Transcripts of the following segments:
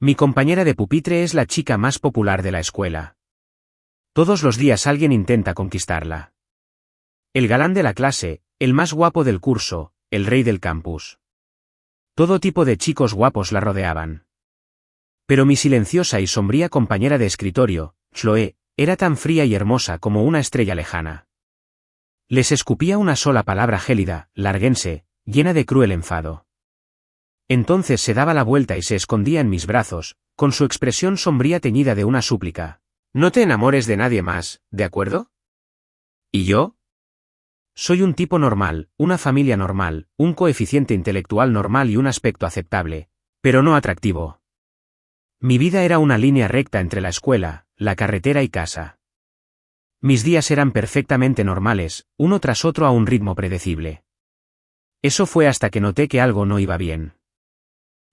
Mi compañera de pupitre es la chica más popular de la escuela. Todos los días alguien intenta conquistarla. El galán de la clase, el más guapo del curso, el rey del campus. Todo tipo de chicos guapos la rodeaban. Pero mi silenciosa y sombría compañera de escritorio, Chloe, era tan fría y hermosa como una estrella lejana. Les escupía una sola palabra gélida, lárguense, llena de cruel enfado. Entonces se daba la vuelta y se escondía en mis brazos, con su expresión sombría teñida de una súplica. No te enamores de nadie más, ¿de acuerdo? ¿Y yo? Soy un tipo normal, una familia normal, un coeficiente intelectual normal y un aspecto aceptable, pero no atractivo. Mi vida era una línea recta entre la escuela, la carretera y casa. Mis días eran perfectamente normales, uno tras otro a un ritmo predecible. Eso fue hasta que noté que algo no iba bien.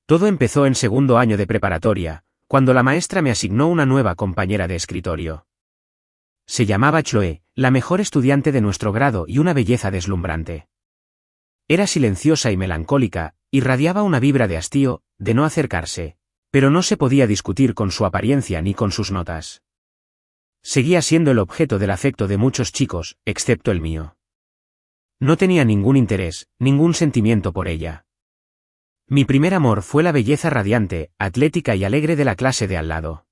Todo empezó en segundo año de preparatoria, cuando la maestra me asignó una nueva compañera de escritorio. Se llamaba Chloe, la mejor estudiante de nuestro grado y una belleza deslumbrante. Era silenciosa y melancólica, irradiaba una vibra de hastío, de no acercarse, pero no se podía discutir con su apariencia ni con sus notas. Seguía siendo el objeto del afecto de muchos chicos, excepto el mío. No tenía ningún interés, ningún sentimiento por ella. Mi primer amor fue la belleza radiante, atlética y alegre de la clase de al lado.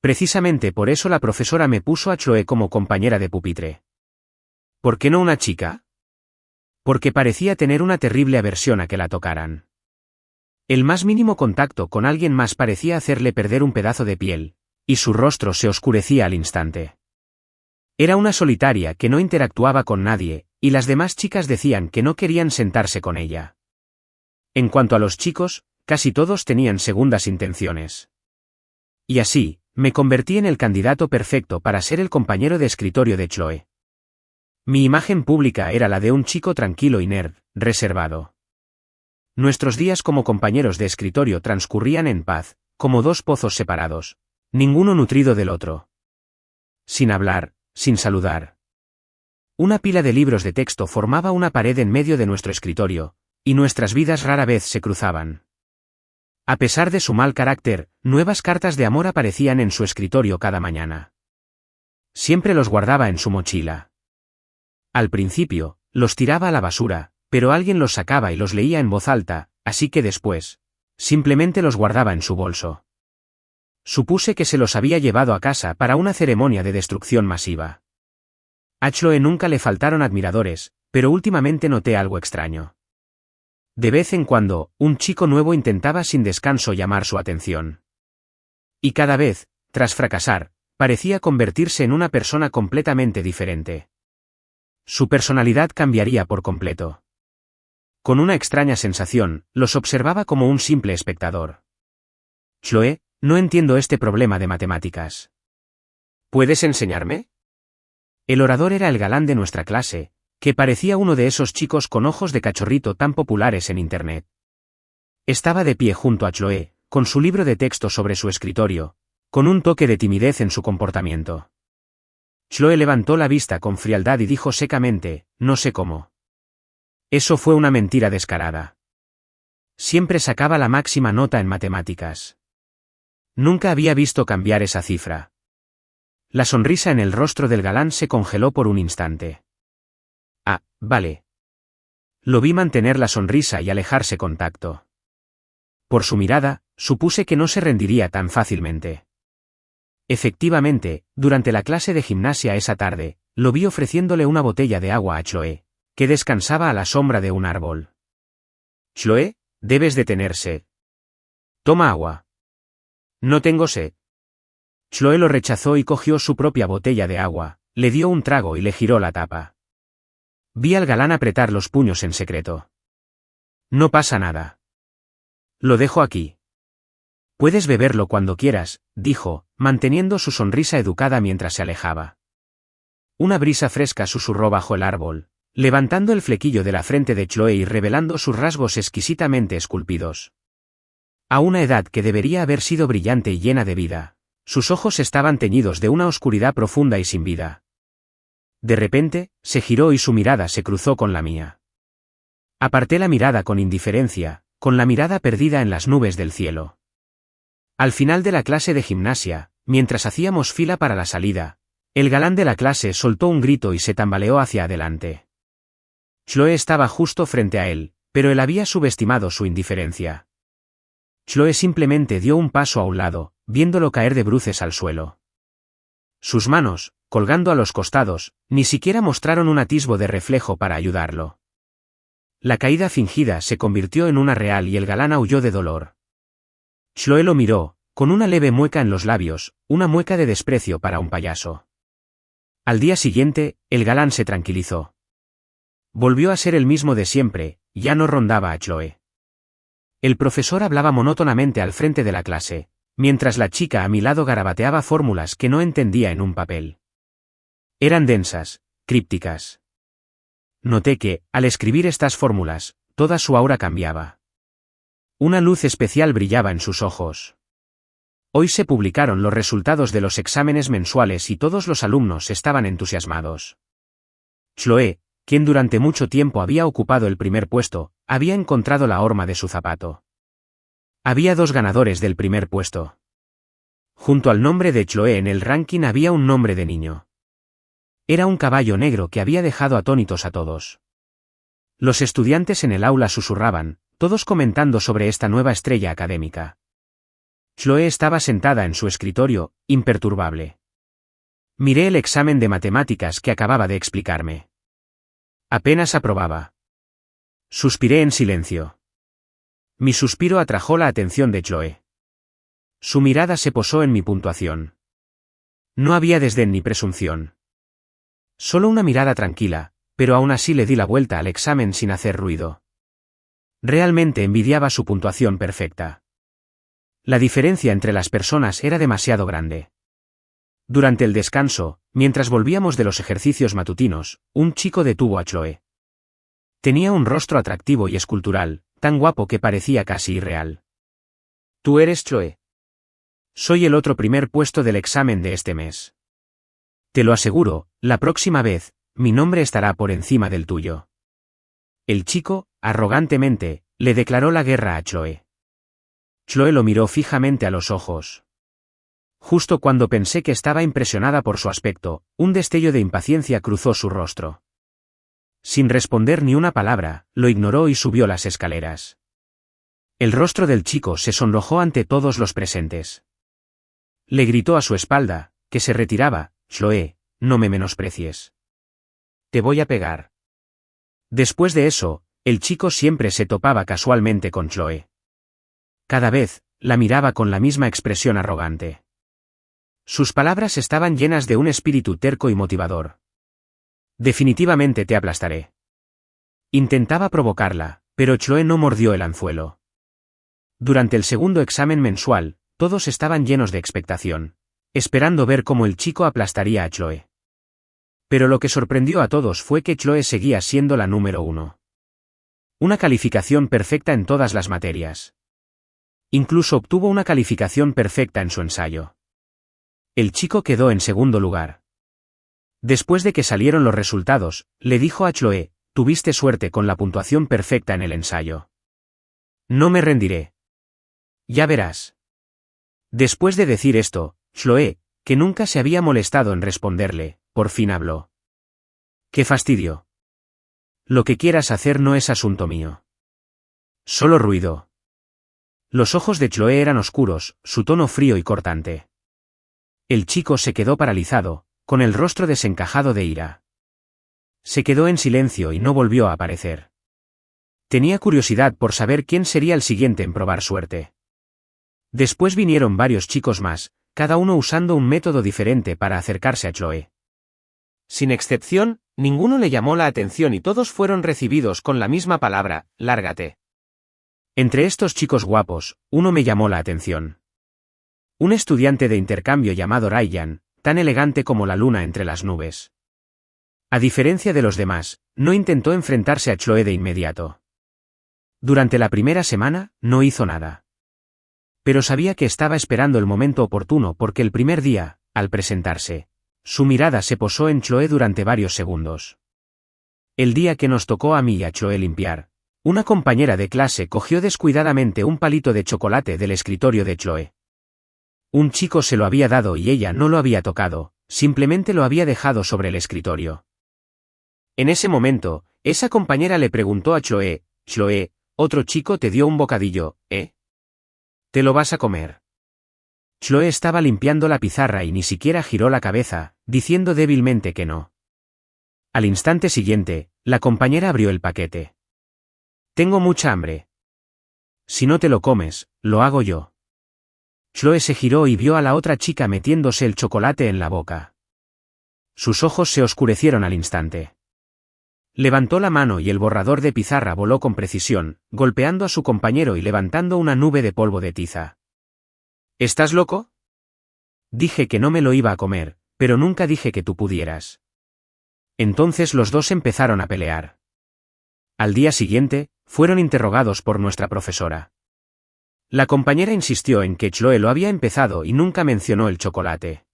Precisamente por eso la profesora me puso a Chloe como compañera de pupitre. ¿Por qué no una chica? Porque parecía tener una terrible aversión a que la tocaran. El más mínimo contacto con alguien más parecía hacerle perder un pedazo de piel, y su rostro se oscurecía al instante. Era una solitaria que no interactuaba con nadie, y las demás chicas decían que no querían sentarse con ella. En cuanto a los chicos, casi todos tenían segundas intenciones. Y así, me convertí en el candidato perfecto para ser el compañero de escritorio de Chloe. Mi imagen pública era la de un chico tranquilo y nerd, reservado. Nuestros días como compañeros de escritorio transcurrían en paz, como dos pozos separados, ninguno nutrido del otro. Sin hablar, sin saludar. Una pila de libros de texto formaba una pared en medio de nuestro escritorio, y nuestras vidas rara vez se cruzaban. A pesar de su mal carácter, nuevas cartas de amor aparecían en su escritorio cada mañana. Siempre los guardaba en su mochila. Al principio, los tiraba a la basura, pero alguien los sacaba y los leía en voz alta, así que después, simplemente los guardaba en su bolso. Supuse que se los había llevado a casa para una ceremonia de destrucción masiva. A Chloe nunca le faltaron admiradores, pero últimamente noté algo extraño. De vez en cuando, un chico nuevo intentaba sin descanso llamar su atención. Y cada vez, tras fracasar, parecía convertirse en una persona completamente diferente. Su personalidad cambiaría por completo. Con una extraña sensación, los observaba como un simple espectador. Chloe, no entiendo este problema de matemáticas. ¿Puedes enseñarme? El orador era el galán de nuestra clase, que parecía uno de esos chicos con ojos de cachorrito tan populares en Internet. Estaba de pie junto a Chloe, con su libro de texto sobre su escritorio, con un toque de timidez en su comportamiento. Chloe levantó la vista con frialdad y dijo secamente, no sé cómo. Eso fue una mentira descarada. Siempre sacaba la máxima nota en matemáticas. Nunca había visto cambiar esa cifra. La sonrisa en el rostro del galán se congeló por un instante. Ah, vale. Lo vi mantener la sonrisa y alejarse con tacto. Por su mirada, supuse que no se rendiría tan fácilmente. Efectivamente, durante la clase de gimnasia esa tarde, lo vi ofreciéndole una botella de agua a Chloe, que descansaba a la sombra de un árbol. Chloe, debes de tener sed. Toma agua. No tengo sed. Chloe lo rechazó y cogió su propia botella de agua, le dio un trago y le giró la tapa. Vi al galán apretar los puños en secreto. No pasa nada. Lo dejo aquí. Puedes beberlo cuando quieras, dijo, manteniendo su sonrisa educada mientras se alejaba. Una brisa fresca susurró bajo el árbol, levantando el flequillo de la frente de Chloe y revelando sus rasgos exquisitamente esculpidos. A una edad que debería haber sido brillante y llena de vida, sus ojos estaban teñidos de una oscuridad profunda y sin vida. De repente, se giró y su mirada se cruzó con la mía. Aparté la mirada con indiferencia, con la mirada perdida en las nubes del cielo. Al final de la clase de gimnasia, mientras hacíamos fila para la salida, el galán de la clase soltó un grito y se tambaleó hacia adelante. Chloe estaba justo frente a él, pero él había subestimado su indiferencia. Chloe simplemente dio un paso a un lado, viéndolo caer de bruces al suelo. Sus manos, colgando a los costados, ni siquiera mostraron un atisbo de reflejo para ayudarlo. La caída fingida se convirtió en una real y el galán aulló de dolor. Chloe lo miró, con una leve mueca en los labios, una mueca de desprecio para un payaso. Al día siguiente, el galán se tranquilizó. Volvió a ser el mismo de siempre, ya no rondaba a Chloe. El profesor hablaba monótonamente al frente de la clase, mientras la chica a mi lado garabateaba fórmulas que no entendía en un papel. Eran densas, crípticas. Noté que, al escribir estas fórmulas, toda su aura cambiaba. Una luz especial brillaba en sus ojos. Hoy se publicaron los resultados de los exámenes mensuales y todos los alumnos estaban entusiasmados. Chloe, quien durante mucho tiempo había ocupado el primer puesto, había encontrado la horma de su zapato. Había 2 ganadores del primer puesto. Junto al nombre de Chloe en el ranking había un nombre de niño. Era un caballo negro que había dejado atónitos a todos. Los estudiantes en el aula susurraban, todos comentando sobre esta nueva estrella académica. Chloe estaba sentada en su escritorio, imperturbable. Miré el examen de matemáticas que acababa de explicarme. Apenas aprobaba. Suspiré en silencio. Mi suspiro atrajo la atención de Chloe. Su mirada se posó en mi puntuación. No había desdén ni presunción. Solo una mirada tranquila, pero aún así le di la vuelta al examen sin hacer ruido. Realmente envidiaba su puntuación perfecta. La diferencia entre las personas era demasiado grande. Durante el descanso, mientras volvíamos de los ejercicios matutinos, un chico detuvo a Chloe. Tenía un rostro atractivo y escultural, tan guapo que parecía casi irreal. ¿Tú eres Chloe? Soy el otro primer puesto del examen de este mes. Te lo aseguro, la próxima vez, mi nombre estará por encima del tuyo. El chico, arrogantemente, le declaró la guerra a Chloe. Chloe lo miró fijamente a los ojos. Justo cuando pensé que estaba impresionada por su aspecto, un destello de impaciencia cruzó su rostro. Sin responder ni una palabra, lo ignoró y subió las escaleras. El rostro del chico se sonrojó ante todos los presentes. Le gritó a su espalda, que se retiraba, Chloe, no me menosprecies. Te voy a pegar. Después de eso, el chico siempre se topaba casualmente con Chloe. Cada vez, la miraba con la misma expresión arrogante. Sus palabras estaban llenas de un espíritu terco y motivador. Definitivamente te aplastaré. Intentaba provocarla, pero Chloe no mordió el anzuelo. Durante el segundo examen mensual, todos estaban llenos de expectación, esperando ver cómo el chico aplastaría a Chloe. Pero lo que sorprendió a todos fue que Chloe seguía siendo la número 1. Una calificación perfecta en todas las materias. Incluso obtuvo una calificación perfecta en su ensayo. El chico quedó en segundo lugar. Después de que salieron los resultados, le dijo a Chloe, tuviste suerte con la puntuación perfecta en el ensayo. No me rendiré. Ya verás. Después de decir esto, Chloe, que nunca se había molestado en responderle, por fin habló. ¡Qué fastidio! Lo que quieras hacer no es asunto mío. Solo ruido. Los ojos de Chloe eran oscuros, su tono frío y cortante. El chico se quedó paralizado, con el rostro desencajado de ira. Se quedó en silencio y no volvió a aparecer. Tenía curiosidad por saber quién sería el siguiente en probar suerte. Después vinieron varios chicos más, cada uno usando un método diferente para acercarse a Chloe. Sin excepción, ninguno le llamó la atención y todos fueron recibidos con la misma palabra, lárgate. Entre estos chicos guapos, uno me llamó la atención. Un estudiante de intercambio llamado Ryan, tan elegante como la luna entre las nubes. A diferencia de los demás, no intentó enfrentarse a Chloe de inmediato. Durante la primera semana, no hizo nada. Pero sabía que estaba esperando el momento oportuno porque el primer día, al presentarse, su mirada se posó en Chloe durante varios segundos. El día que nos tocó a mí y a Chloe limpiar, una compañera de clase cogió descuidadamente un palito de chocolate del escritorio de Chloe. Un chico se lo había dado y ella no lo había tocado, simplemente lo había dejado sobre el escritorio. En ese momento, esa compañera le preguntó a Chloe, «Chloe, otro chico te dio un bocadillo, ¿eh? ¿Te lo vas a comer?» Chloe estaba limpiando la pizarra y ni siquiera giró la cabeza, diciendo débilmente que no. Al instante siguiente, la compañera abrió el paquete. «Tengo mucha hambre. Si no te lo comes, lo hago yo». Chloe se giró y vio a la otra chica metiéndose el chocolate en la boca. Sus ojos se oscurecieron al instante. Levantó la mano y el borrador de pizarra voló con precisión, golpeando a su compañero y levantando una nube de polvo de tiza. ¿Estás loco? Dije que no me lo iba a comer, pero nunca dije que tú pudieras. Entonces los dos empezaron a pelear. Al día siguiente, fueron interrogados por nuestra profesora. La compañera insistió en que Chloe lo había empezado y nunca mencionó el chocolate.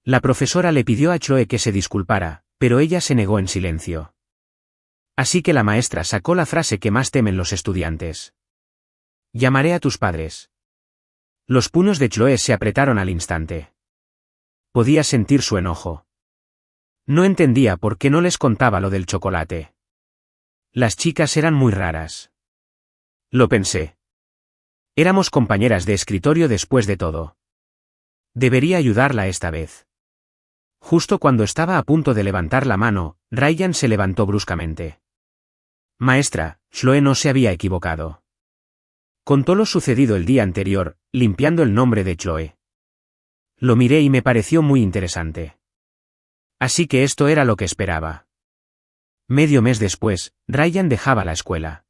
La profesora le pidió a Chloe que se disculpara, pero ella se negó en silencio. Así que la maestra sacó la frase que más temen los estudiantes. «Llamaré a tus padres». Los puños de Chloe se apretaron al instante. Podía sentir su enojo. No entendía por qué no les contaba lo del chocolate. Las chicas eran muy raras. Lo pensé. Éramos compañeras de escritorio después de todo. Debería ayudarla esta vez. Justo cuando estaba a punto de levantar la mano, Ryan se levantó bruscamente. «Maestra, Chloe no se había equivocado». Contó lo sucedido el día anterior, limpiando el nombre de Chloe. Lo miré y me pareció muy interesante. Así que esto era lo que esperaba. Medio mes después, Ryan dejaba la escuela.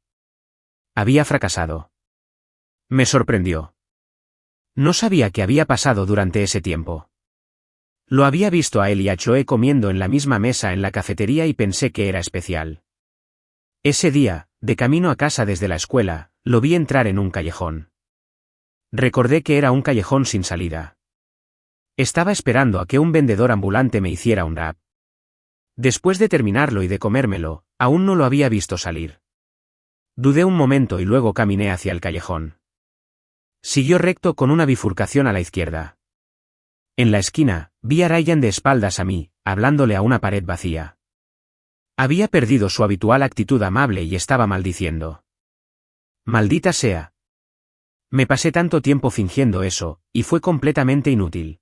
Había fracasado. Me sorprendió. No sabía qué había pasado durante ese tiempo. Lo había visto a él y a Chloe comiendo en la misma mesa en la cafetería y pensé que era especial. Ese día, de camino a casa desde la escuela, lo vi entrar en un callejón. Recordé que era un callejón sin salida. Estaba esperando a que un vendedor ambulante me hiciera un rap. Después de terminarlo y de comérmelo, aún no lo había visto salir. Dudé un momento y luego caminé hacia el callejón. Siguió recto con una bifurcación a la izquierda. En la esquina, vi a Ryan de espaldas a mí, hablándole a una pared vacía. Había perdido su habitual actitud amable y estaba maldiciendo. «Maldita sea». Me pasé tanto tiempo fingiendo eso, y fue completamente inútil.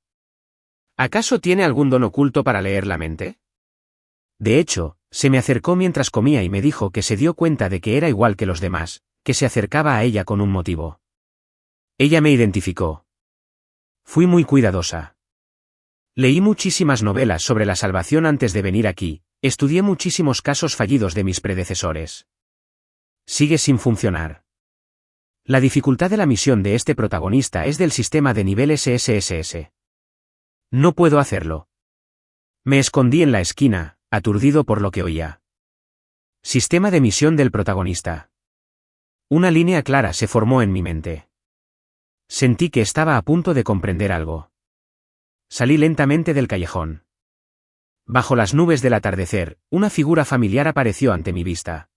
¿Acaso tiene algún don oculto para leer la mente? De hecho, se me acercó mientras comía y me dijo que se dio cuenta de que era igual que los demás, que se acercaba a ella con un motivo. Ella me identificó. Fui muy cuidadosa. Leí muchísimas novelas sobre la salvación antes de venir aquí, estudié muchísimos casos fallidos de mis predecesores. Sigue sin funcionar. La dificultad de la misión de este protagonista es del sistema de niveles SSS. No puedo hacerlo. Me escondí en la esquina, aturdido por lo que oía. Sistema de misión del protagonista. Una línea clara se formó en mi mente. Sentí que estaba a punto de comprender algo. Salí lentamente del callejón. Bajo las nubes del atardecer, una figura familiar apareció ante mi vista.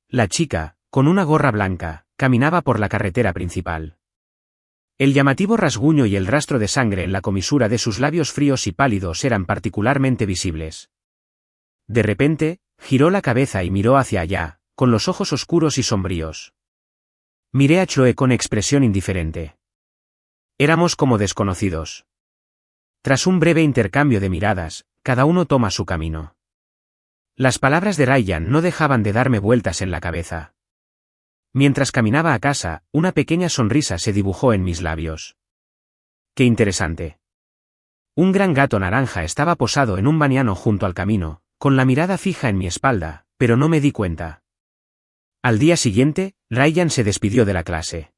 La chica, con una gorra blanca, caminaba por la carretera principal. El llamativo rasguño y el rastro de sangre en la comisura de sus labios fríos y pálidos eran particularmente visibles. De repente, giró la cabeza y miró hacia allá, con los ojos oscuros y sombríos. Miré a Chloe con expresión indiferente. Éramos como desconocidos. Tras un breve intercambio de miradas, cada uno toma su camino. Las palabras de Ryan no dejaban de darme vueltas en la cabeza. Mientras caminaba a casa, una pequeña sonrisa se dibujó en mis labios. ¡Qué interesante! Un gran gato naranja estaba posado en un banano junto al camino, con la mirada fija en mi espalda, pero no me di cuenta. Al día siguiente, Ryan se despidió de la clase.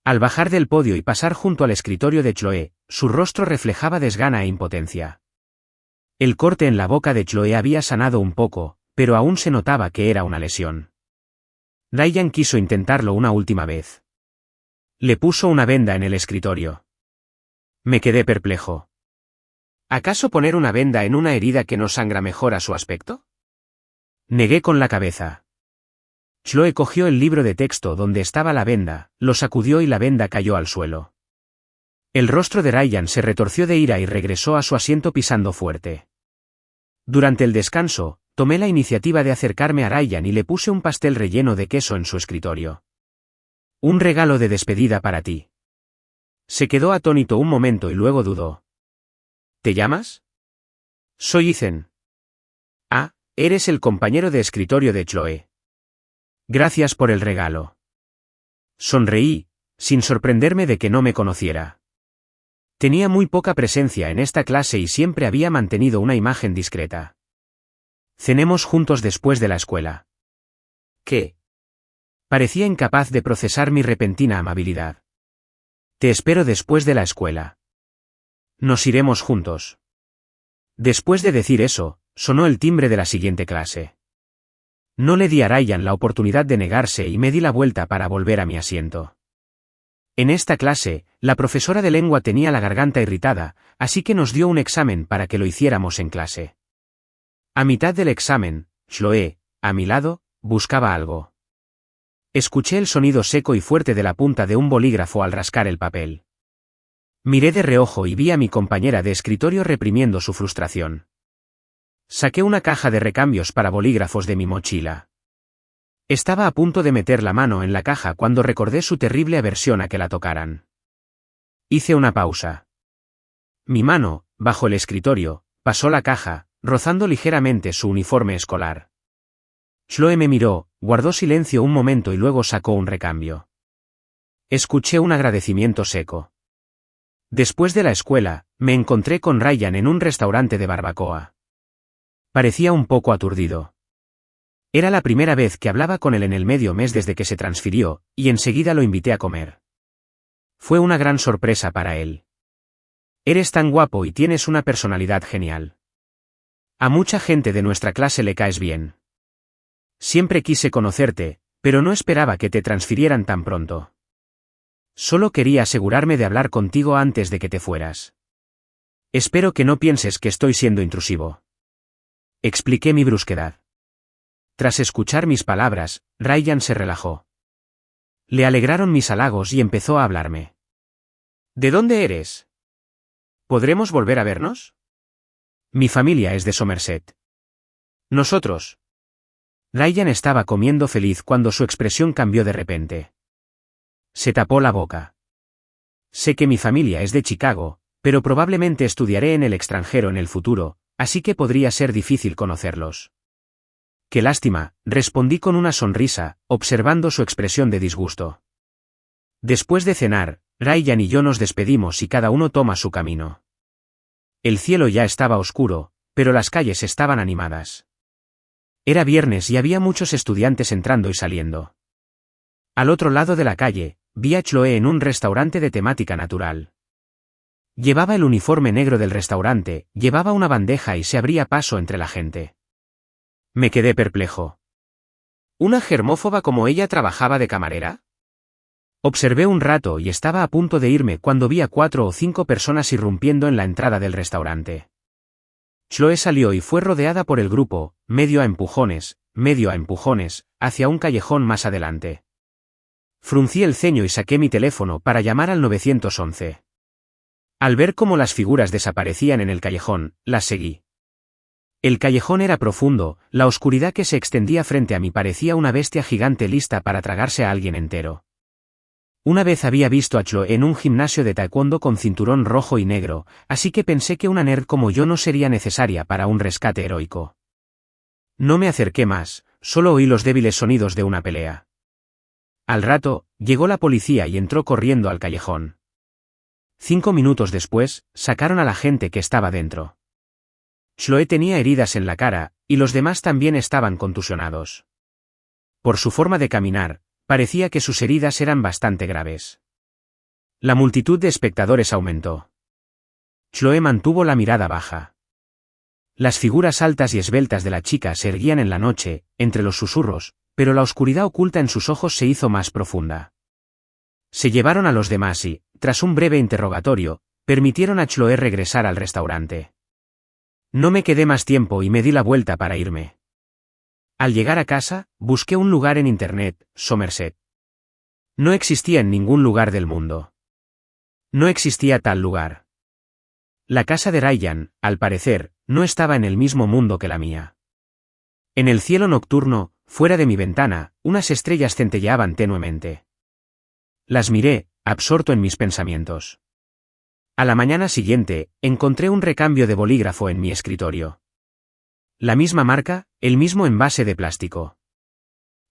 Al bajar del podio y pasar junto al escritorio de Chloe, su rostro reflejaba desgana e impotencia. El corte en la boca de Chloe había sanado un poco, pero aún se notaba que era una lesión. Ryan quiso intentarlo una última vez. Le puso una venda en el escritorio. Me quedé perplejo. ¿Acaso poner una venda en una herida que no sangra mejora su aspecto? Negué con la cabeza. Chloe cogió el libro de texto donde estaba la venda, lo sacudió y la venda cayó al suelo. El rostro de Ryan se retorció de ira y regresó a su asiento pisando fuerte. Durante el descanso, tomé la iniciativa de acercarme a Ryan y le puse un pastel relleno de queso en su escritorio. Un regalo de despedida para ti. Se quedó atónito un momento y luego dudó. ¿Te llamas? Soy Ethan. Ah, eres el compañero de escritorio de Chloe. Gracias por el regalo. Sonreí, sin sorprenderme de que no me conociera. Tenía muy poca presencia en esta clase y siempre había mantenido una imagen discreta. Cenemos juntos después de la escuela. ¿Qué? Parecía incapaz de procesar mi repentina amabilidad. Te espero después de la escuela. Nos iremos juntos. Después de decir eso, sonó el timbre de la siguiente clase. No le di a Ryan la oportunidad de negarse y me di la vuelta para volver a mi asiento. En esta clase, la profesora de lengua tenía la garganta irritada, así que nos dio un examen para que lo hiciéramos en clase. A mitad del examen, Chloe, a mi lado, buscaba algo. Escuché el sonido seco y fuerte de la punta de un bolígrafo al rascar el papel. Miré de reojo y vi a mi compañera de escritorio reprimiendo su frustración. Saqué una caja de recambios para bolígrafos de mi mochila. Estaba a punto de meter la mano en la caja cuando recordé su terrible aversión a que la tocaran. Hice una pausa. Mi mano, bajo el escritorio, pasó la caja, rozando ligeramente su uniforme escolar. Chloe me miró, guardó silencio un momento y luego sacó un recambio. Escuché un agradecimiento seco. Después de la escuela, me encontré con Ryan en un restaurante de barbacoa. Parecía un poco aturdido. Era la primera vez que hablaba con él en el medio mes desde que se transfirió, y enseguida lo invité a comer. Fue una gran sorpresa para él. Eres tan guapo y tienes una personalidad genial. A mucha gente de nuestra clase le caes bien. Siempre quise conocerte, pero no esperaba que te transfirieran tan pronto. Solo quería asegurarme de hablar contigo antes de que te fueras. Espero que no pienses que estoy siendo intrusivo. Expliqué mi brusquedad. Tras escuchar mis palabras, Ryan se relajó. Le alegraron mis halagos y empezó a hablarme. ¿De dónde eres? ¿Podremos volver a vernos? Mi familia es de Somerset. Nosotros. Ryan estaba comiendo feliz cuando su expresión cambió de repente. Se tapó la boca. Sé que mi familia es de Chicago, pero probablemente estudiaré en el extranjero en el futuro, así que podría ser difícil conocerlos. Qué lástima, respondí con una sonrisa, observando su expresión de disgusto. Después de cenar, Ryan y yo nos despedimos y cada uno toma su camino. El cielo ya estaba oscuro, pero las calles estaban animadas. Era viernes y había muchos estudiantes entrando y saliendo. Al otro lado de la calle, vi a Chloe en un restaurante de temática natural. Llevaba el uniforme negro del restaurante, llevaba una bandeja y se abría paso entre la gente. Me quedé perplejo. ¿Una germófoba como ella trabajaba de camarera? Observé un rato y estaba a punto de irme cuando vi a 4 o 5 personas irrumpiendo en la entrada del restaurante. Chloe salió y fue rodeada por el grupo, medio a empujones, hacia un callejón más adelante. Fruncí el ceño y saqué mi teléfono para llamar al 911. Al ver cómo las figuras desaparecían en el callejón, las seguí. El callejón era profundo, la oscuridad que se extendía frente a mí parecía una bestia gigante lista para tragarse a alguien entero. Una vez había visto a Chloe en un gimnasio de taekwondo con cinturón rojo y negro, así que pensé que una nerd como yo no sería necesaria para un rescate heroico. No me acerqué más, solo oí los débiles sonidos de una pelea. Al rato, llegó la policía y entró corriendo al callejón. 5 minutos después, sacaron a la gente que estaba dentro. Chloe tenía heridas en la cara, y los demás también estaban contusionados. Por su forma de caminar, parecía que sus heridas eran bastante graves. La multitud de espectadores aumentó. Chloe mantuvo la mirada baja. Las figuras altas y esbeltas de la chica se erguían en la noche, entre los susurros, pero la oscuridad oculta en sus ojos se hizo más profunda. Se llevaron a los demás y, tras un breve interrogatorio, permitieron a Chloe regresar al restaurante. No me quedé más tiempo y me di la vuelta para irme. Al llegar a casa, busqué un lugar en internet, Somerset. No existía en ningún lugar del mundo. No existía tal lugar. La casa de Ryan, al parecer, no estaba en el mismo mundo que la mía. En el cielo nocturno, fuera de mi ventana, unas estrellas centelleaban tenuemente. Las miré, absorto en mis pensamientos. A la mañana siguiente, encontré un recambio de bolígrafo en mi escritorio. La misma marca, el mismo envase de plástico.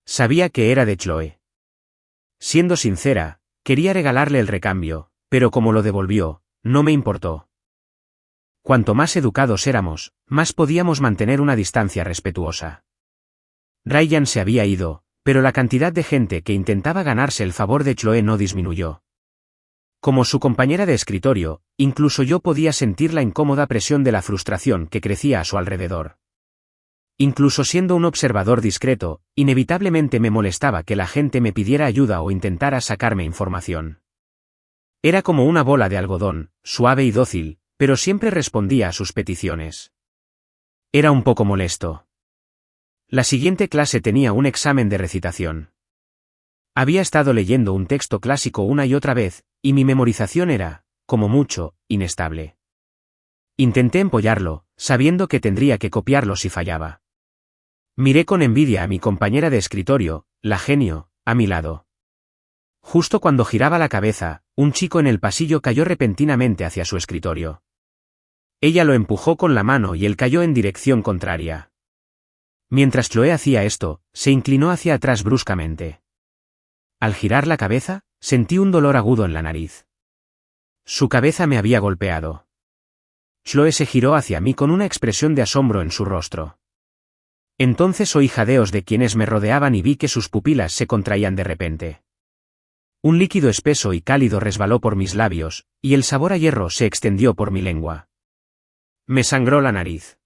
Sabía que era de Chloe. Siendo sincera, quería regalarle el recambio, pero como lo devolvió, no me importó. Cuanto más educados éramos, más podíamos mantener una distancia respetuosa. Ryan se había ido, pero la cantidad de gente que intentaba ganarse el favor de Chloe no disminuyó. Como su compañera de escritorio, incluso yo podía sentir la incómoda presión de la frustración que crecía a su alrededor. Incluso siendo un observador discreto, inevitablemente me molestaba que la gente me pidiera ayuda o intentara sacarme información. Era como una bola de algodón, suave y dócil, pero siempre respondía a sus peticiones. Era un poco molesto. La siguiente clase tenía un examen de recitación. Había estado leyendo un texto clásico una y otra vez, y mi memorización era, como mucho, inestable. Intenté empollarlo, sabiendo que tendría que copiarlo si fallaba. Miré con envidia a mi compañera de escritorio, la genio, a mi lado. Justo cuando giraba la cabeza, un chico en el pasillo cayó repentinamente hacia su escritorio. Ella lo empujó con la mano y él cayó en dirección contraria. Mientras Chloe hacía esto, se inclinó hacia atrás bruscamente. Al girar la cabeza, sentí un dolor agudo en la nariz. Su cabeza me había golpeado. Chloe se giró hacia mí con una expresión de asombro en su rostro. Entonces oí jadeos de quienes me rodeaban y vi que sus pupilas se contraían de repente. Un líquido espeso y cálido resbaló por mis labios, y el sabor a hierro se extendió por mi lengua. Me sangró la nariz.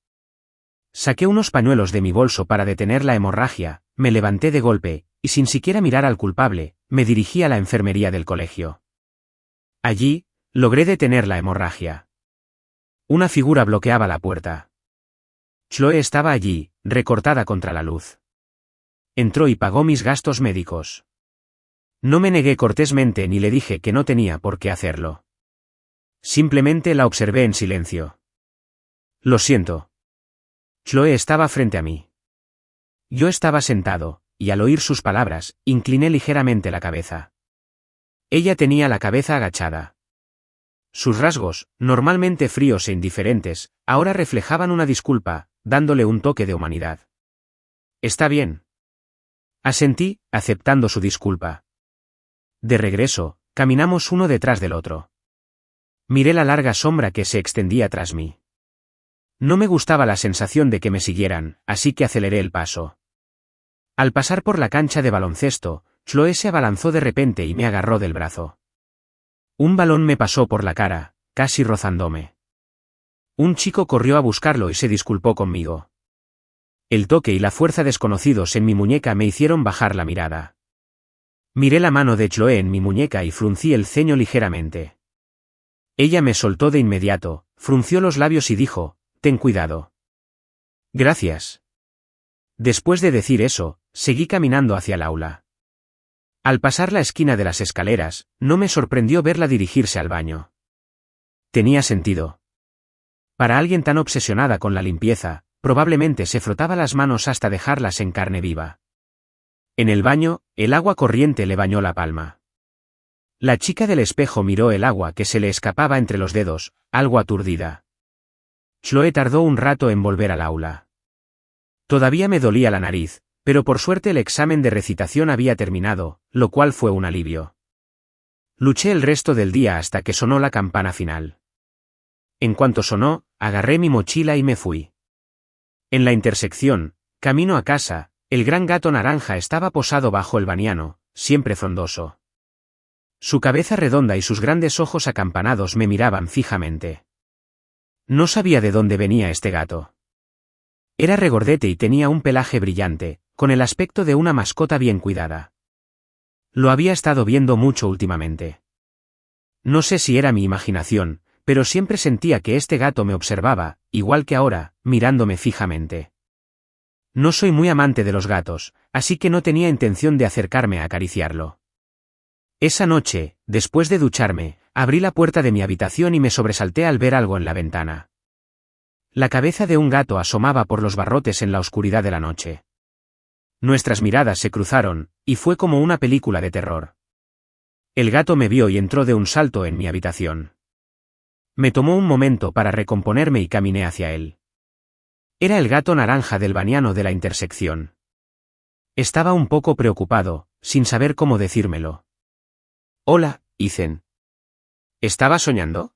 Saqué unos pañuelos de mi bolso para detener la hemorragia, me levanté de golpe, y sin siquiera mirar al culpable, me dirigí a la enfermería del colegio. Allí, logré detener la hemorragia. Una figura bloqueaba la puerta. Chloe estaba allí, recortada contra la luz. Entró y pagó mis gastos médicos. No me negué cortésmente ni le dije que no tenía por qué hacerlo. Simplemente la observé en silencio. Lo siento. Chloe estaba frente a mí. Yo estaba sentado, y al oír sus palabras, incliné ligeramente la cabeza. Ella tenía la cabeza agachada. Sus rasgos, normalmente fríos e indiferentes, ahora reflejaban una disculpa, dándole un toque de humanidad. Está bien. Asentí, aceptando su disculpa. De regreso, caminamos uno detrás del otro. Miré la larga sombra que se extendía tras mí. No me gustaba la sensación de que me siguieran, así que aceleré el paso. Al pasar por la cancha de baloncesto, Chloe se abalanzó de repente y me agarró del brazo. Un balón me pasó por la cara, casi rozándome. Un chico corrió a buscarlo y se disculpó conmigo. El toque y la fuerza desconocidos en mi muñeca me hicieron bajar la mirada. Miré la mano de Chloe en mi muñeca y fruncí el ceño ligeramente. Ella me soltó de inmediato, frunció los labios y dijo: «Ten cuidado». Gracias. Después de decir eso, seguí caminando hacia el aula. Al pasar la esquina de las escaleras, no me sorprendió verla dirigirse al baño. Tenía sentido. Para alguien tan obsesionada con la limpieza, probablemente se frotaba las manos hasta dejarlas en carne viva. En el baño, el agua corriente le bañó la palma. La chica del espejo miró el agua que se le escapaba entre los dedos, algo aturdida. Chloe tardó un rato en volver al aula. Todavía me dolía la nariz, pero por suerte el examen de recitación había terminado, lo cual fue un alivio. Luché el resto del día hasta que sonó la campana final. En cuanto sonó, agarré mi mochila y me fui. En la intersección, camino a casa, el gran gato naranja estaba posado bajo el baniano, siempre frondoso. Su cabeza redonda y sus grandes ojos acampanados me miraban fijamente. No sabía de dónde venía este gato. Era regordete y tenía un pelaje brillante, con el aspecto de una mascota bien cuidada. Lo había estado viendo mucho últimamente. No sé si era mi imaginación, pero siempre sentía que este gato me observaba, igual que ahora, mirándome fijamente. No soy muy amante de los gatos, así que no tenía intención de acercarme a acariciarlo. Esa noche, después de ducharme, Abrí la puerta de mi habitación y me sobresalté al ver algo en la ventana. La cabeza de un gato asomaba por los barrotes en la oscuridad de la noche. Nuestras miradas se cruzaron, y fue como una película de terror. El gato me vio y entró de un salto en mi habitación. Me tomó un momento para recomponerme y caminé hacia él. Era el gato naranja del baniano de la intersección. Estaba un poco preocupado, sin saber cómo decírmelo. Hola, Ethan. ¿Estaba soñando?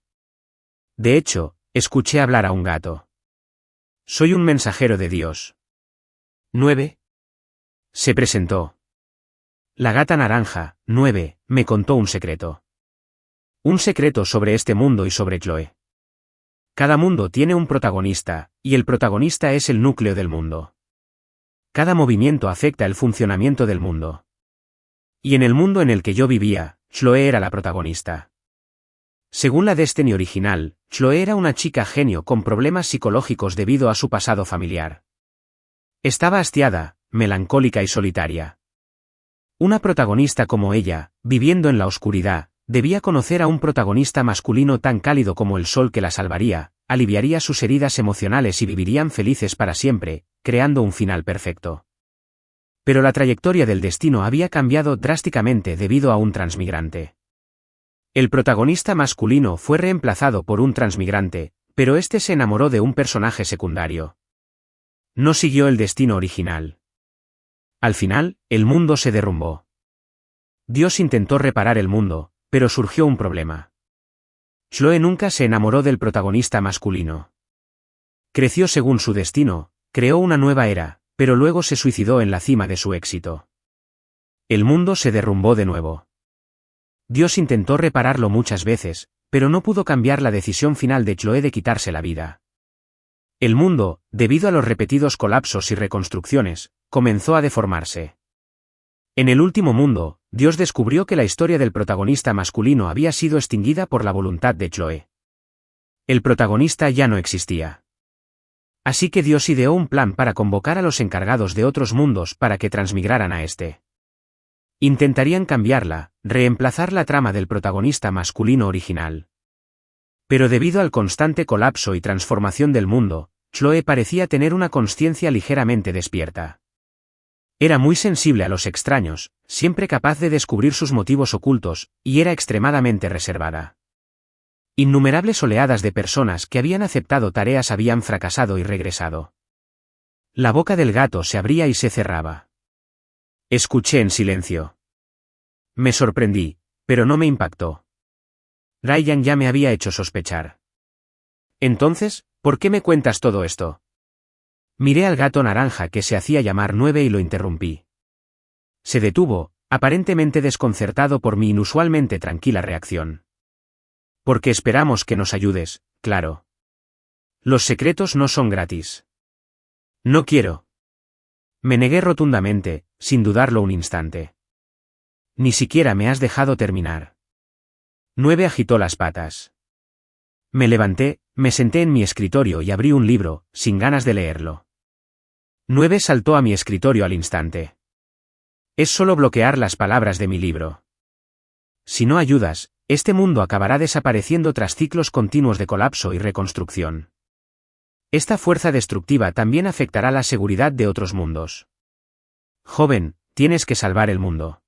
De hecho, escuché hablar a un gato. Soy un mensajero de Dios. 9. Se presentó. La gata naranja, 9, me contó un secreto. Un secreto sobre este mundo y sobre Chloe. Cada mundo tiene un protagonista, y el protagonista es el núcleo del mundo. Cada movimiento afecta el funcionamiento del mundo. Y en el mundo en el que yo vivía, Chloe era la protagonista. Según la Destiny original, Chloe era una chica genio con problemas psicológicos debido a su pasado familiar. Estaba hastiada, melancólica y solitaria. Una protagonista como ella, viviendo en la oscuridad, debía conocer a un protagonista masculino tan cálido como el sol que la salvaría, aliviaría sus heridas emocionales y vivirían felices para siempre, creando un final perfecto. Pero la trayectoria del destino había cambiado drásticamente debido a un transmigrante. El protagonista masculino fue reemplazado por un transmigrante, pero este se enamoró de un personaje secundario. No siguió el destino original. Al final, el mundo se derrumbó. Dios intentó reparar el mundo, pero surgió un problema. Chloe nunca se enamoró del protagonista masculino. Creció según su destino, creó una nueva era, pero luego se suicidó en la cima de su éxito. El mundo se derrumbó de nuevo. Dios intentó repararlo muchas veces, pero no pudo cambiar la decisión final de Chloe de quitarse la vida. El mundo, debido a los repetidos colapsos y reconstrucciones, comenzó a deformarse. En el último mundo, Dios descubrió que la historia del protagonista masculino había sido extinguida por la voluntad de Chloe. El protagonista ya no existía. Así que Dios ideó un plan para convocar a los encargados de otros mundos para que transmigraran a este. Intentarían cambiarla, reemplazar la trama del protagonista masculino original. Pero debido al constante colapso y transformación del mundo, Chloe parecía tener una conciencia ligeramente despierta. Era muy sensible a los extraños, siempre capaz de descubrir sus motivos ocultos, y era extremadamente reservada. Innumerables oleadas de personas que habían aceptado tareas habían fracasado y regresado. La boca del gato se abría y se cerraba. Escuché en silencio. Me sorprendí, pero no me impactó. Ryan ya me había hecho sospechar. Entonces, ¿por qué me cuentas todo esto? Miré al gato naranja que se hacía llamar 9 y lo interrumpí. Se detuvo, aparentemente desconcertado por mi inusualmente tranquila reacción. Porque esperamos que nos ayudes, claro. Los secretos no son gratis. No quiero. Me negué rotundamente, sin dudarlo un instante. Ni siquiera me has dejado terminar. 9 agitó las patas. Me levanté, me senté en mi escritorio y abrí un libro, sin ganas de leerlo. 9 saltó a mi escritorio al instante. Es solo bloquear las palabras de mi libro. Si no ayudas, este mundo acabará desapareciendo tras ciclos continuos de colapso y reconstrucción. Esta fuerza destructiva también afectará la seguridad de otros mundos. Joven, tienes que salvar el mundo.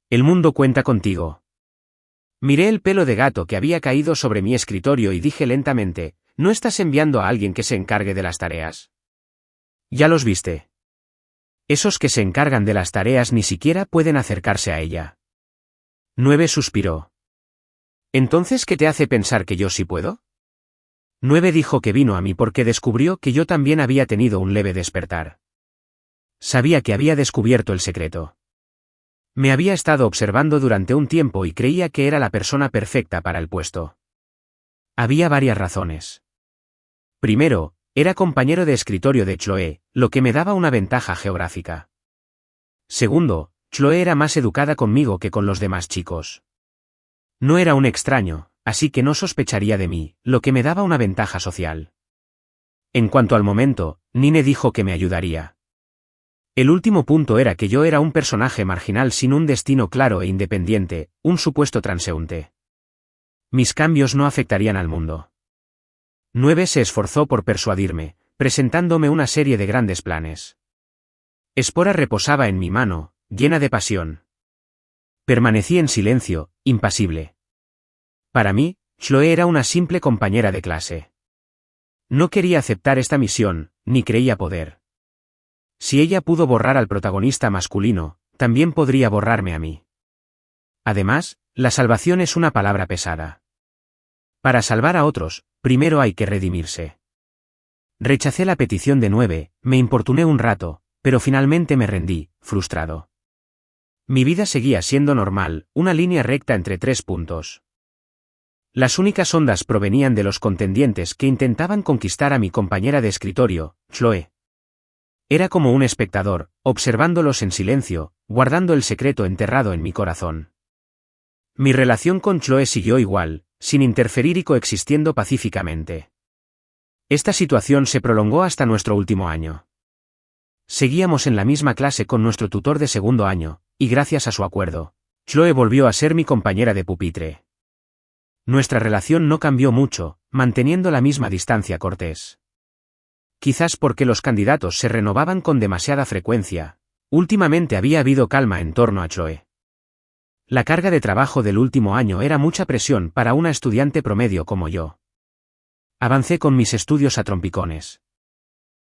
El mundo cuenta contigo. Miré el pelo de gato que había caído sobre mi escritorio y dije lentamente, ¿no estás enviando a alguien que se encargue de las tareas? Ya los viste. Esos que se encargan de las tareas ni siquiera pueden acercarse a ella. 9 suspiró. ¿Entonces qué te hace pensar que yo sí puedo? 9 dijo que vino a mí porque descubrió que yo también había tenido un leve despertar. Sabía que había descubierto el secreto. Me había estado observando durante un tiempo y creía que era la persona perfecta para el puesto. Había varias razones. Primero, era compañero de escritorio de Chloe, lo que me daba una ventaja geográfica. Segundo, Chloe era más educada conmigo que con los demás chicos. No era un extraño, así que no sospecharía de mí, lo que me daba una ventaja social. En cuanto al momento, Nine dijo que me ayudaría. El último punto era que yo era un personaje marginal sin un destino claro e independiente, un supuesto transeúnte. Mis cambios no afectarían al mundo. 9 se esforzó por persuadirme, presentándome una serie de grandes planes. Espora reposaba en mi mano, llena de pasión. Permanecí en silencio, impasible. Para mí, Chloe era una simple compañera de clase. No quería aceptar esta misión, ni creía poder. Si ella pudo borrar al protagonista masculino, también podría borrarme a mí. Además, la salvación es una palabra pesada. Para salvar a otros, primero hay que redimirse. Rechacé la petición de 9, me importuné un rato, pero finalmente me rendí, frustrado. Mi vida seguía siendo normal, una línea recta entre 3 puntos. Las únicas ondas provenían de los contendientes que intentaban conquistar a mi compañera de escritorio, Chloe. Era como un espectador, observándolos en silencio, guardando el secreto enterrado en mi corazón. Mi relación con Chloe siguió igual, sin interferir y coexistiendo pacíficamente. Esta situación se prolongó hasta nuestro último año. Seguíamos en la misma clase con nuestro tutor de segundo año, y gracias a su acuerdo, Chloe volvió a ser mi compañera de pupitre. Nuestra relación no cambió mucho, manteniendo la misma distancia cortés. Quizás porque los candidatos se renovaban con demasiada frecuencia, últimamente había habido calma en torno a Chloe. La carga de trabajo del último año era mucha presión para una estudiante promedio como yo. Avancé con mis estudios a trompicones.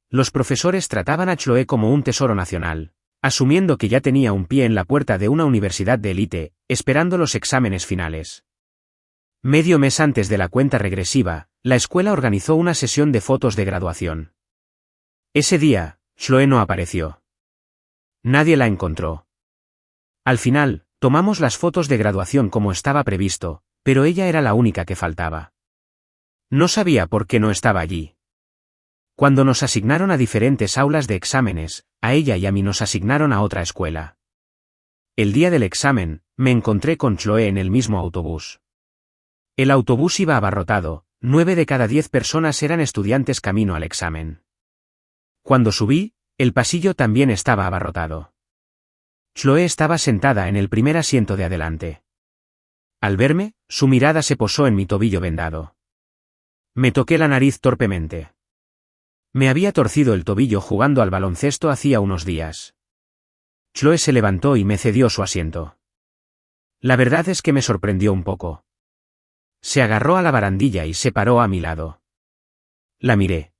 Los profesores trataban a Chloe como un tesoro nacional, asumiendo que ya tenía un pie en la puerta de una universidad de élite, esperando los exámenes finales. Medio mes antes de la cuenta regresiva, la escuela organizó una sesión de fotos de graduación. Ese día, Chloe no apareció. Nadie la encontró. Al final, tomamos las fotos de graduación como estaba previsto, pero ella era la única que faltaba. No sabía por qué no estaba allí. Cuando nos asignaron a diferentes aulas de exámenes, a ella y a mí nos asignaron a otra escuela. El día del examen, me encontré con Chloe en el mismo autobús. El autobús iba abarrotado, 9 de cada 10 personas eran estudiantes camino al examen. Cuando subí, el pasillo también estaba abarrotado. Chloe estaba sentada en el primer asiento de adelante. Al verme, su mirada se posó en mi tobillo vendado. Me toqué la nariz torpemente. Me había torcido el tobillo jugando al baloncesto hacía unos días. Chloe se levantó y me cedió su asiento. La verdad es que me sorprendió un poco. Se agarró a la barandilla y se paró a mi lado. La miré.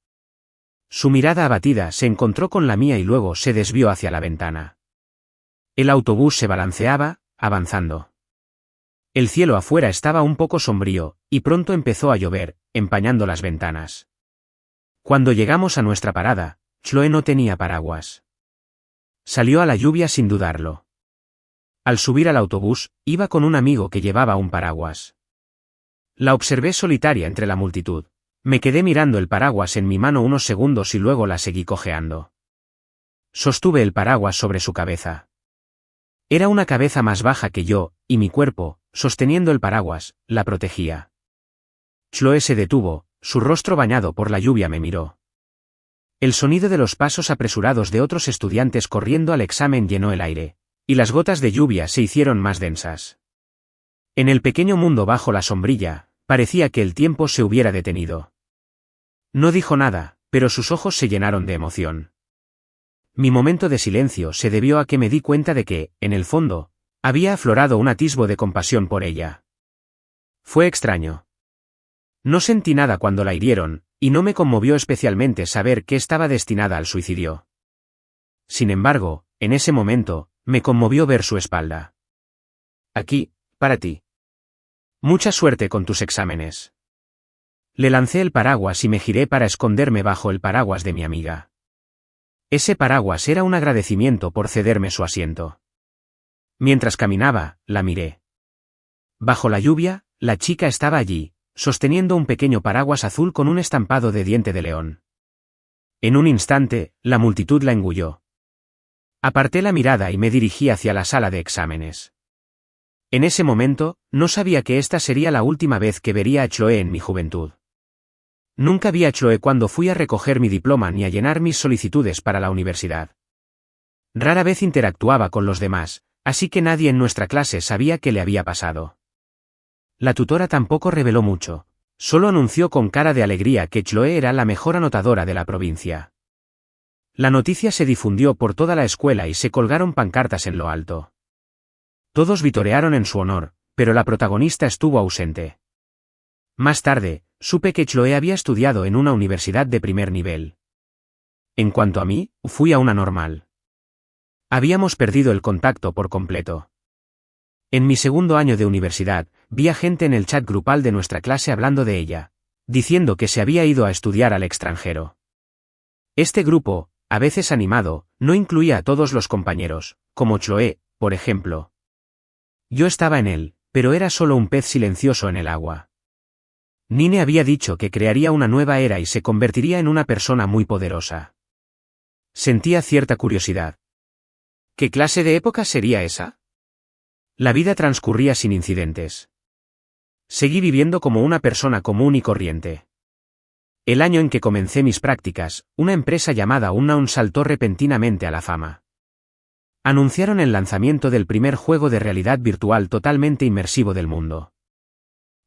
Su mirada abatida se encontró con la mía y luego se desvió hacia la ventana. El autobús se balanceaba, avanzando. El cielo afuera estaba un poco sombrío, y pronto empezó a llover, empañando las ventanas. Cuando llegamos a nuestra parada, Chloe no tenía paraguas. Salió a la lluvia sin dudarlo. Al subir al autobús, iba con un amigo que llevaba un paraguas. La observé solitaria entre la multitud. Me quedé mirando el paraguas en mi mano unos segundos y luego la seguí cojeando. Sostuve el paraguas sobre su cabeza. Era una cabeza más baja que yo, y mi cuerpo, sosteniendo el paraguas, la protegía. Chloe se detuvo, su rostro bañado por la lluvia me miró. El sonido de los pasos apresurados de otros estudiantes corriendo al examen llenó el aire, y las gotas de lluvia se hicieron más densas. En el pequeño mundo bajo la sombrilla, parecía que el tiempo se hubiera detenido. No dijo nada, pero sus ojos se llenaron de emoción. Mi momento de silencio se debió a que me di cuenta de que, en el fondo, había aflorado un atisbo de compasión por ella. Fue extraño. No sentí nada cuando la hirieron, y no me conmovió especialmente saber que estaba destinada al suicidio. Sin embargo, en ese momento, me conmovió ver su espalda. Aquí, para ti. Mucha suerte con tus exámenes. Le lancé el paraguas y me giré para esconderme bajo el paraguas de mi amiga. Ese paraguas era un agradecimiento por cederme su asiento. Mientras caminaba, la miré. Bajo la lluvia, la chica estaba allí, sosteniendo un pequeño paraguas azul con un estampado de diente de león. En un instante, la multitud la engulló. Aparté la mirada y me dirigí hacia la sala de exámenes. En ese momento, no sabía que esta sería la última vez que vería a Chloe en mi juventud. Nunca vi a Chloe cuando fui a recoger mi diploma ni a llenar mis solicitudes para la universidad. Rara vez interactuaba con los demás, así que nadie en nuestra clase sabía qué le había pasado. La tutora tampoco reveló mucho. Solo anunció con cara de alegría que Chloe era la mejor anotadora de la provincia. La noticia se difundió por toda la escuela y se colgaron pancartas en lo alto. Todos vitorearon en su honor, pero la protagonista estuvo ausente. Más tarde, supe que Chloe había estudiado en una universidad de primer nivel. En cuanto a mí, fui a una normal. Habíamos perdido el contacto por completo. En mi segundo año de universidad, vi a gente en el chat grupal de nuestra clase hablando de ella, diciendo que se había ido a estudiar al extranjero. Este grupo, a veces animado, no incluía a todos los compañeros, como Chloe, por ejemplo. Yo estaba en él, pero era solo un pez silencioso en el agua. Nine había dicho que crearía una nueva era y se convertiría en una persona muy poderosa. Sentía cierta curiosidad. ¿Qué clase de época sería esa? La vida transcurría sin incidentes. Seguí viviendo como una persona común y corriente. El año en que comencé mis prácticas, una empresa llamada Unknown saltó repentinamente a la fama. Anunciaron el lanzamiento del primer juego de realidad virtual totalmente inmersivo del mundo.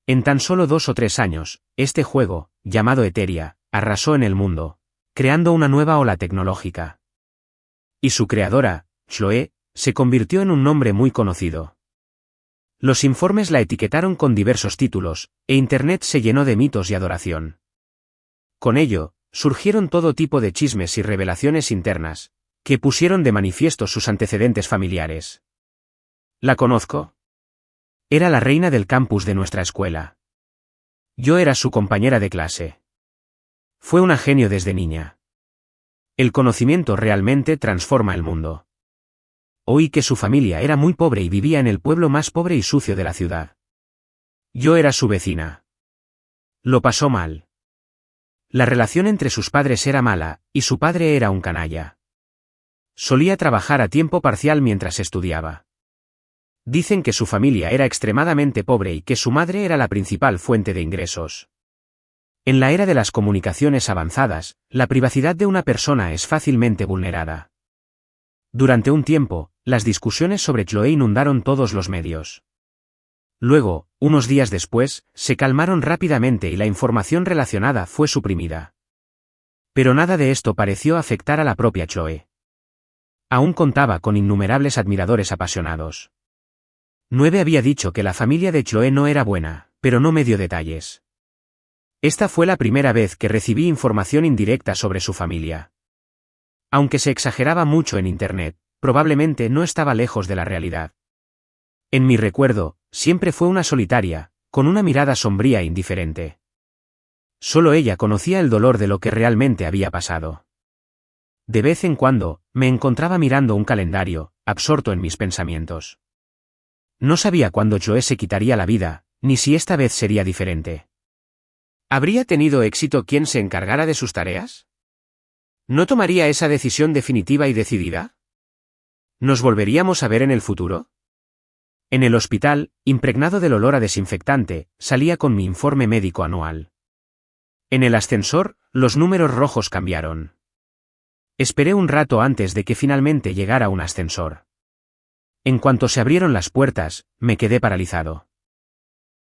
En tan solo 2 o 3 años, este juego, llamado Etheria, arrasó en el mundo, creando una nueva ola tecnológica. Y su creadora, Chloe, se convirtió en un nombre muy conocido. Los informes la etiquetaron con diversos títulos, e Internet se llenó de mitos y adoración. Con ello, surgieron todo tipo de chismes y revelaciones internas, que pusieron de manifiesto sus antecedentes familiares. ¿La conozco? Era la reina del campus de nuestra escuela. Yo era su compañera de clase. Fue una genio desde niña. El conocimiento realmente transforma el mundo. Oí que su familia era muy pobre y vivía en el pueblo más pobre y sucio de la ciudad. Yo era su vecina. Lo pasó mal. La relación entre sus padres era mala, y su padre era un canalla. Solía trabajar a tiempo parcial mientras estudiaba. Dicen que su familia era extremadamente pobre y que su madre era la principal fuente de ingresos. En la era de las comunicaciones avanzadas, la privacidad de una persona es fácilmente vulnerada. Durante un tiempo, las discusiones sobre Chloe inundaron todos los medios. Luego, unos días después, se calmaron rápidamente y la información relacionada fue suprimida. Pero nada de esto pareció afectar a la propia Chloe. Aún contaba con innumerables admiradores apasionados. 9 había dicho que la familia de Chloe no era buena, pero no me dio detalles. Esta fue la primera vez que recibí información indirecta sobre su familia. Aunque se exageraba mucho en Internet, probablemente no estaba lejos de la realidad. En mi recuerdo, siempre fue una solitaria, con una mirada sombría e indiferente. Solo ella conocía el dolor de lo que realmente había pasado. De vez en cuando, me encontraba mirando un calendario, absorto en mis pensamientos. No sabía cuándo Chloe se quitaría la vida, ni si esta vez sería diferente. ¿Habría tenido éxito quien se encargara de sus tareas? ¿No tomaría esa decisión definitiva y decidida? ¿Nos volveríamos a ver en el futuro? En el hospital, impregnado del olor a desinfectante, salía con mi informe médico anual. En el ascensor, los números rojos cambiaron. Esperé un rato antes de que finalmente llegara un ascensor. En cuanto se abrieron las puertas, me quedé paralizado.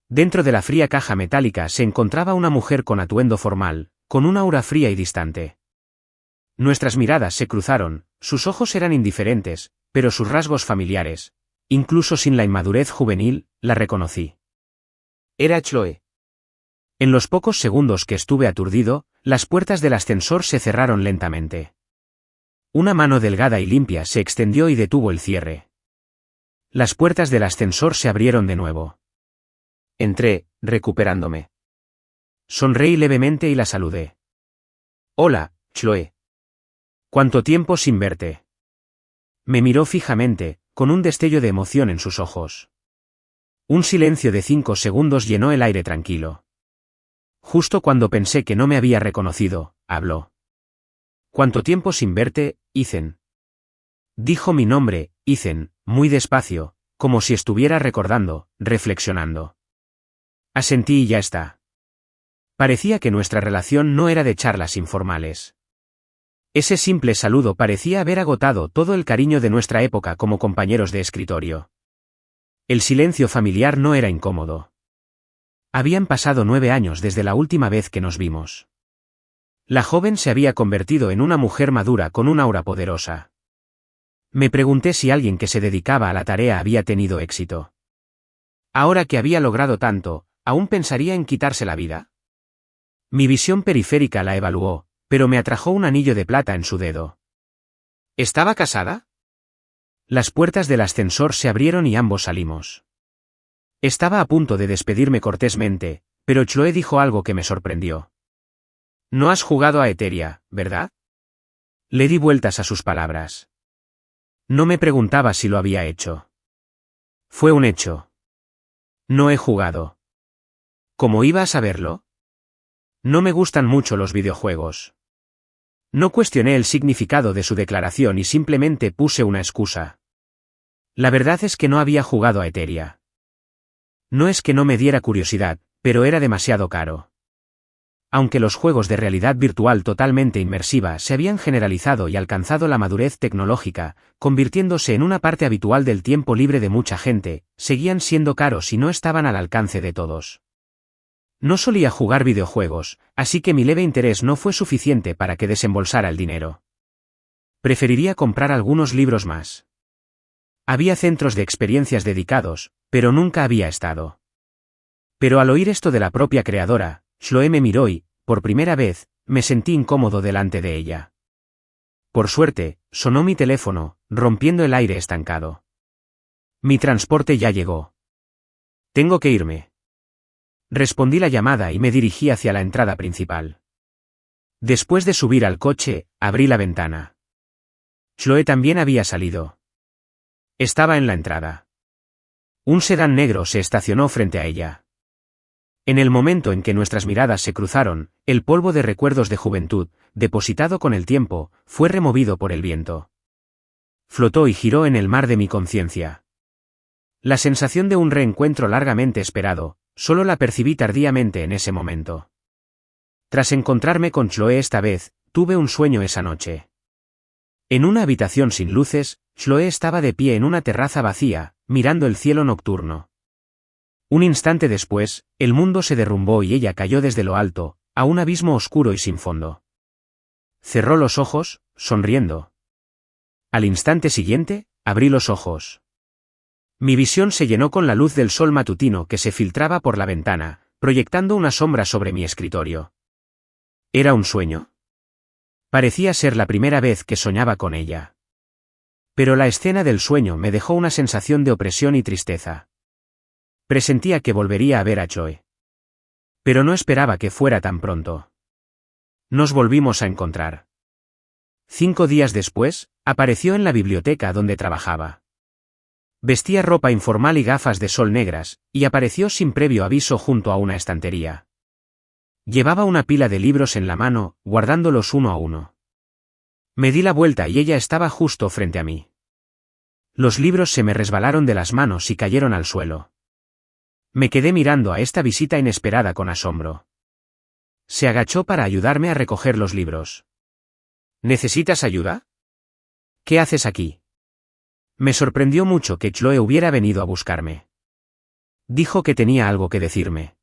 Dentro de la fría caja metálica se encontraba una mujer con atuendo formal, con una aura fría y distante. Nuestras miradas se cruzaron, sus ojos eran indiferentes, pero sus rasgos familiares, incluso sin la inmadurez juvenil, la reconocí. Era Chloe. En los pocos segundos que estuve aturdido, las puertas del ascensor se cerraron lentamente. Una mano delgada y limpia se extendió y detuvo el cierre. Las puertas del ascensor se abrieron de nuevo. Entré, recuperándome. Sonreí levemente y la saludé. Hola, Chloe. ¿Cuánto tiempo sin verte? Me miró fijamente, con un destello de emoción en sus ojos. Un silencio de 5 segundos llenó el aire tranquilo. Justo cuando pensé que no me había reconocido, habló. ¿Cuánto tiempo sin verte, Ethan? Dijo mi nombre, Ethan, muy despacio, como si estuviera recordando, reflexionando. Asentí y ya está. Parecía que nuestra relación no era de charlas informales. Ese simple saludo parecía haber agotado todo el cariño de nuestra época como compañeros de escritorio. El silencio familiar no era incómodo. Habían pasado 9 años desde la última vez que nos vimos. La joven se había convertido en una mujer madura con un aura poderosa. Me pregunté si alguien que se dedicaba a la tarea había tenido éxito. Ahora que había logrado tanto, ¿aún pensaría en quitarse la vida? Mi visión periférica la evaluó, pero me atrajo un anillo de plata en su dedo. ¿Estaba casada? Las puertas del ascensor se abrieron y ambos salimos. Estaba a punto de despedirme cortésmente, pero Chloe dijo algo que me sorprendió. No has jugado a Eteria, ¿verdad? Le di vueltas a sus palabras. No me preguntaba si lo había hecho. Fue un hecho. No he jugado. ¿Cómo iba a saberlo? No me gustan mucho los videojuegos. No cuestioné el significado de su declaración y simplemente puse una excusa. La verdad es que no había jugado a Eteria. No es que no me diera curiosidad, pero era demasiado caro. Aunque los juegos de realidad virtual totalmente inmersiva se habían generalizado y alcanzado la madurez tecnológica, convirtiéndose en una parte habitual del tiempo libre de mucha gente, seguían siendo caros y no estaban al alcance de todos. No solía jugar videojuegos, así que mi leve interés no fue suficiente para que desembolsara el dinero. Preferiría comprar algunos libros más. Había centros de experiencias dedicados, pero nunca había estado. Pero al oír esto de la propia creadora, Chloe me miró y, por primera vez, me sentí incómodo delante de ella. Por suerte, sonó mi teléfono, rompiendo el aire estancado. Mi transporte ya llegó. Tengo que irme. Respondí la llamada y me dirigí hacia la entrada principal. Después de subir al coche, abrí la ventana. Chloe también había salido. Estaba en la entrada. Un sedán negro se estacionó frente a ella. En el momento en que nuestras miradas se cruzaron, el polvo de recuerdos de juventud, depositado con el tiempo, fue removido por el viento. Flotó y giró en el mar de mi conciencia. La sensación de un reencuentro largamente esperado, solo la percibí tardíamente en ese momento. Tras encontrarme con Chloe esta vez, tuve un sueño esa noche. En una habitación sin luces, Chloe estaba de pie en una terraza vacía, mirando el cielo nocturno. Un instante después, el mundo se derrumbó y ella cayó desde lo alto, a un abismo oscuro y sin fondo. Cerró los ojos, sonriendo. Al instante siguiente, abrí los ojos. Mi visión se llenó con la luz del sol matutino que se filtraba por la ventana, proyectando una sombra sobre mi escritorio. ¿Era un sueño? Parecía ser la primera vez que soñaba con ella. Pero la escena del sueño me dejó una sensación de opresión y tristeza. Presentía que volvería a ver a Chloe. Pero no esperaba que fuera tan pronto. Nos volvimos a encontrar. 5 días después, apareció en la biblioteca donde trabajaba. Vestía ropa informal y gafas de sol negras, y apareció sin previo aviso junto a una estantería. Llevaba una pila de libros en la mano, guardándolos uno a uno. Me di la vuelta y ella estaba justo frente a mí. Los libros se me resbalaron de las manos y cayeron al suelo. Me quedé mirando a esta visita inesperada con asombro. Se agachó para ayudarme a recoger los libros. ¿Necesitas ayuda? ¿Qué haces aquí? Me sorprendió mucho que Chloe hubiera venido a buscarme. Dijo que tenía algo que decirme.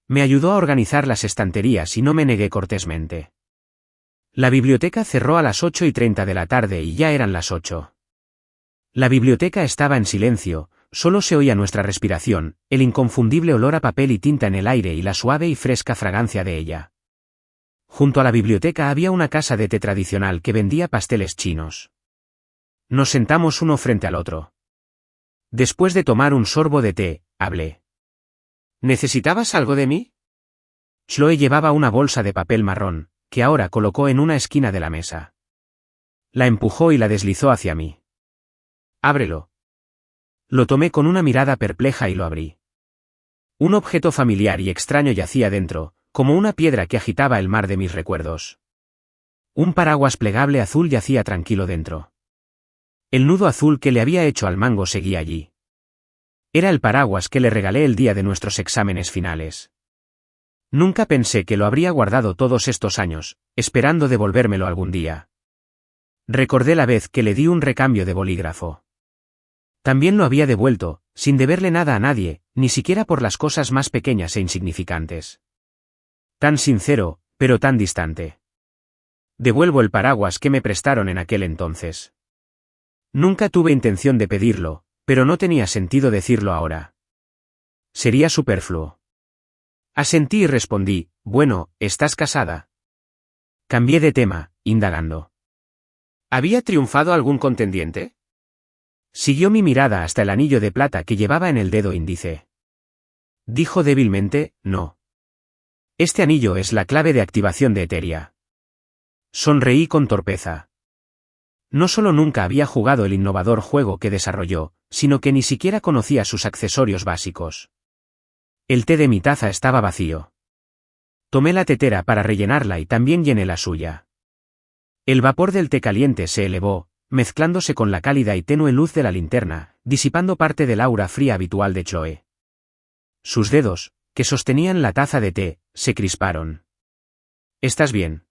Me ayudó a organizar las estanterías y no me negué cortésmente. La biblioteca cerró a las 8:30 de la tarde y ya eran las 8. La biblioteca estaba en silencio, solo se oía nuestra respiración, el inconfundible olor a papel y tinta en el aire y la suave y fresca fragancia de ella. Junto a la biblioteca había una casa de té tradicional que vendía pasteles chinos. Nos sentamos uno frente al otro. Después de tomar un sorbo de té, hablé. ¿Necesitabas algo de mí? Chloe llevaba una bolsa de papel marrón, que ahora colocó en una esquina de la mesa. La empujó y la deslizó hacia mí. Ábrelo. Lo tomé con una mirada perpleja y lo abrí. Un objeto familiar y extraño yacía dentro, como una piedra que agitaba el mar de mis recuerdos. Un paraguas plegable azul yacía tranquilo dentro. El nudo azul que le había hecho al mango seguía allí. Era el paraguas que le regalé el día de nuestros exámenes finales. Nunca pensé que lo habría guardado todos estos años, esperando devolvérmelo algún día. Recordé la vez que le di un recambio de bolígrafo. También lo había devuelto, sin deberle nada a nadie, ni siquiera por las cosas más pequeñas e insignificantes. Tan sincero, pero tan distante. Devuelvo el paraguas que me prestaron en aquel entonces. Nunca tuve intención de pedirlo, pero no tenía sentido decirlo ahora. Sería superfluo. Asentí y respondí, bueno, ¿estás casada? Cambié de tema, indagando. ¿Había triunfado algún contendiente? Siguió mi mirada hasta el anillo de plata que llevaba en el dedo índice. Dijo débilmente, no. Este anillo es la clave de activación de Eteria. Sonreí con torpeza. No solo nunca había jugado el innovador juego que desarrolló, sino que ni siquiera conocía sus accesorios básicos. El té de mi taza estaba vacío. Tomé la tetera para rellenarla y también llené la suya. El vapor del té caliente se elevó, mezclándose con la cálida y tenue luz de la linterna, disipando parte del aura fría habitual de Chloe. Sus dedos, que sostenían la taza de té, se crisparon. ¿Estás bien?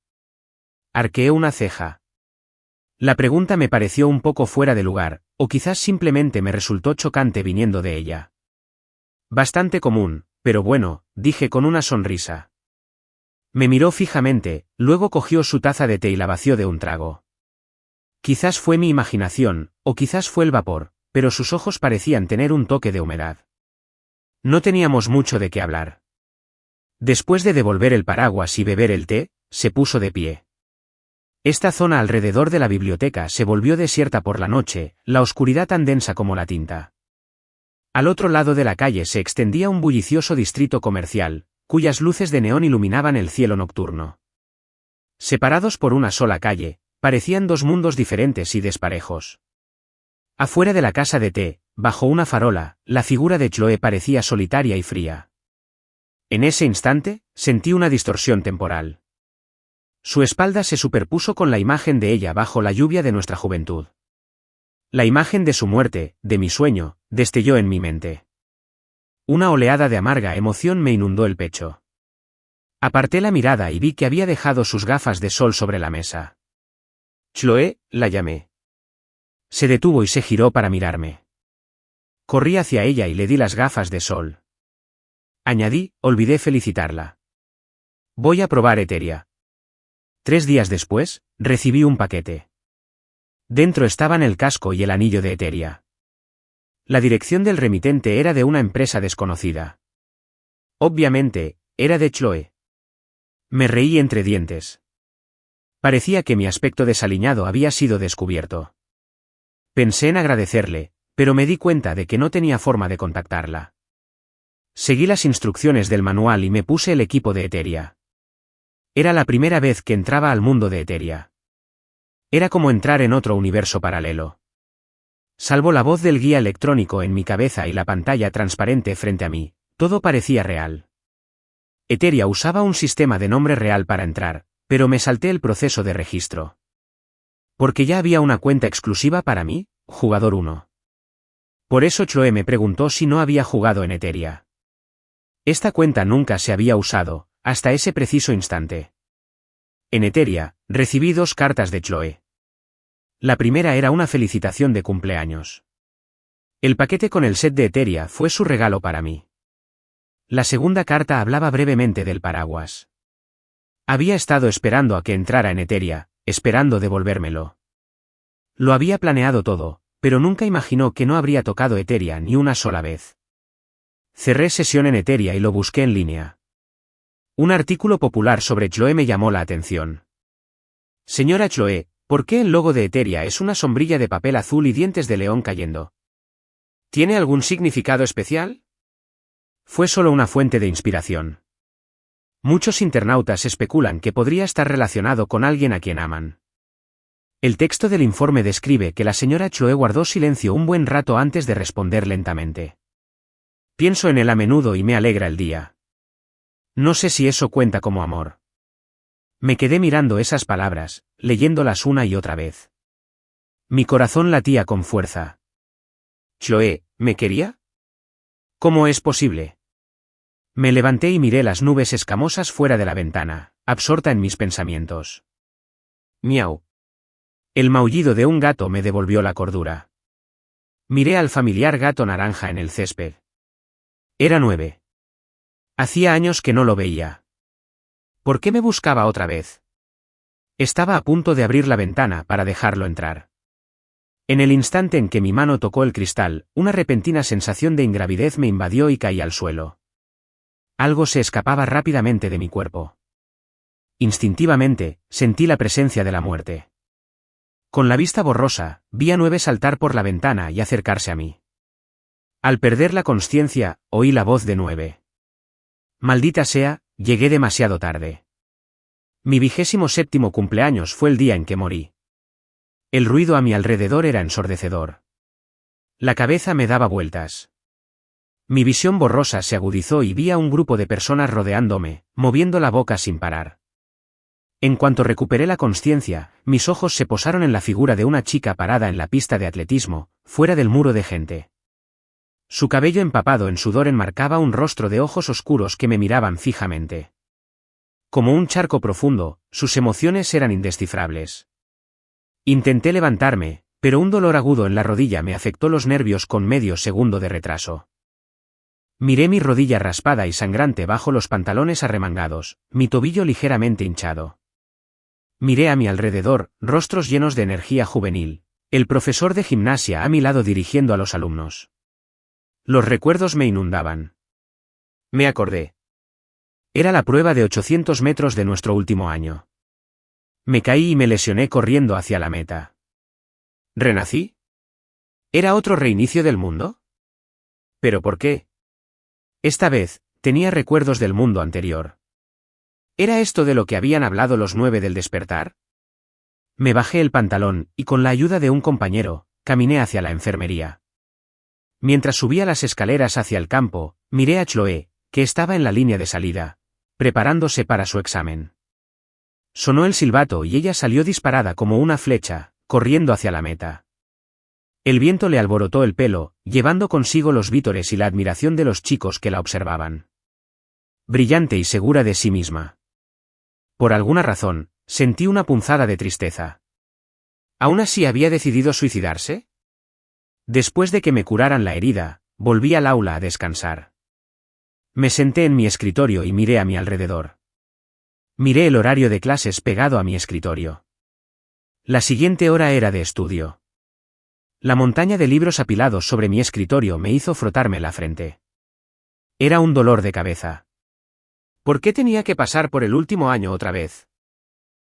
Arqueé una ceja. La pregunta me pareció un poco fuera de lugar, o quizás simplemente me resultó chocante viniendo de ella. Bastante común, pero bueno, dije con una sonrisa. Me miró fijamente, luego cogió su taza de té y la vació de un trago. Quizás fue mi imaginación, o quizás fue el vapor, pero sus ojos parecían tener un toque de humedad. No teníamos mucho de qué hablar. Después de devolver el paraguas y beber el té, se puso de pie. Esta zona alrededor de la biblioteca se volvió desierta por la noche, la oscuridad tan densa como la tinta. Al otro lado de la calle se extendía un bullicioso distrito comercial, cuyas luces de neón iluminaban el cielo nocturno. Separados por una sola calle, parecían dos mundos diferentes y desparejos. Afuera de la casa de té, bajo una farola, la figura de Chloe parecía solitaria y fría. En ese instante, sentí una distorsión temporal. Su espalda se superpuso con la imagen de ella bajo la lluvia de nuestra juventud. La imagen de su muerte, de mi sueño, destelló en mi mente. Una oleada de amarga emoción me inundó el pecho. Aparté la mirada y vi que había dejado sus gafas de sol sobre la mesa. Chloe, la llamé. Se detuvo y se giró para mirarme. Corrí hacia ella y le di las gafas de sol. Añadí, olvidé felicitarla. Voy a probar Eteria. 3 días después, recibí un paquete. Dentro estaban el casco y el anillo de Eteria. La dirección del remitente era de una empresa desconocida. Obviamente, era de Chloe. Me reí entre dientes. Parecía que mi aspecto desaliñado había sido descubierto. Pensé en agradecerle, pero me di cuenta de que no tenía forma de contactarla. Seguí las instrucciones del manual y me puse el equipo de Eteria. Era la primera vez que entraba al mundo de Eteria. Era como entrar en otro universo paralelo. Salvo la voz del guía electrónico en mi cabeza y la pantalla transparente frente a mí, todo parecía real. Eteria usaba un sistema de nombre real para entrar, pero me salté el proceso de registro. Porque ya había una cuenta exclusiva para mí, jugador 1. Por eso Chloe me preguntó si no había jugado en Eteria. Esta cuenta nunca se había usado, hasta ese preciso instante. En Eteria, recibí 2 cartas de Chloe. La primera era una felicitación de cumpleaños. El paquete con el set de Eteria fue su regalo para mí. La segunda carta hablaba brevemente del paraguas. Había estado esperando a que entrara en Eteria, esperando devolvérmelo. Lo había planeado todo, pero nunca imaginó que no habría tocado Eteria ni una sola vez. Cerré sesión en Eteria y lo busqué en línea. Un artículo popular sobre Chloe me llamó la atención. Señora Chloe, ¿por qué el logo de Eteria es una sombrilla de papel azul y dientes de león cayendo? ¿Tiene algún significado especial? Fue solo una fuente de inspiración. Muchos internautas especulan que podría estar relacionado con alguien a quien aman. El texto del informe describe que la señora Chloe guardó silencio un buen rato antes de responder lentamente. Pienso en él a menudo y me alegra el día. No sé si eso cuenta como amor. Me quedé mirando esas palabras, leyéndolas una y otra vez. Mi corazón latía con fuerza. ¿Chloe, me quería? ¿Cómo es posible? Me levanté y miré las nubes escamosas fuera de la ventana, absorta en mis pensamientos. Miau. El maullido de un gato me devolvió la cordura. Miré al familiar gato naranja en el césped. Era 9. Hacía años que no lo veía. ¿Por qué me buscaba otra vez? Estaba a punto de abrir la ventana para dejarlo entrar. En el instante en que mi mano tocó el cristal, una repentina sensación de ingravidez me invadió y caí al suelo. Algo se escapaba rápidamente de mi cuerpo. Instintivamente, sentí la presencia de la muerte. Con la vista borrosa, vi a 9 saltar por la ventana y acercarse a mí. Al perder la consciencia, oí la voz de 9. Maldita sea, llegué demasiado tarde. Mi 27º cumpleaños fue el día en que morí. El ruido a mi alrededor era ensordecedor. La cabeza me daba vueltas. Mi visión borrosa se agudizó y vi a un grupo de personas rodeándome, moviendo la boca sin parar. En cuanto recuperé la consciencia, mis ojos se posaron en la figura de una chica parada en la pista de atletismo, fuera del muro de gente. Su cabello empapado en sudor enmarcaba un rostro de ojos oscuros que me miraban fijamente. Como un charco profundo, sus emociones eran indescifrables. Intenté levantarme, pero un dolor agudo en la rodilla me afectó los nervios con medio segundo de retraso. Miré mi rodilla raspada y sangrante bajo los pantalones arremangados, mi tobillo ligeramente hinchado. Miré a mi alrededor, rostros llenos de energía juvenil, el profesor de gimnasia a mi lado dirigiendo a los alumnos. Los recuerdos me inundaban. Me acordé. Era la prueba de 800 metros de nuestro último año. Me caí y me lesioné corriendo hacia la meta. ¿Renací? ¿Era otro reinicio del mundo? ¿Pero por qué? Esta vez, tenía recuerdos del mundo anterior. ¿Era esto de lo que habían hablado los 9 del despertar? Me bajé el pantalón, y con la ayuda de un compañero, caminé hacia la enfermería. Mientras subía las escaleras hacia el campo, miré a Chloe, que estaba en la línea de salida, preparándose para su examen. Sonó el silbato y ella salió disparada como una flecha, corriendo hacia la meta. El viento le alborotó el pelo, llevando consigo los vítores y la admiración de los chicos que la observaban. Brillante y segura de sí misma. Por alguna razón, sentí una punzada de tristeza. ¿Aún así había decidido suicidarse? Después de que me curaran la herida, volví al aula a descansar. Me senté en mi escritorio y miré a mi alrededor. Miré el horario de clases pegado a mi escritorio. La siguiente hora era de estudio. La montaña de libros apilados sobre mi escritorio me hizo frotarme la frente. Era un dolor de cabeza. ¿Por qué tenía que pasar por el último año otra vez?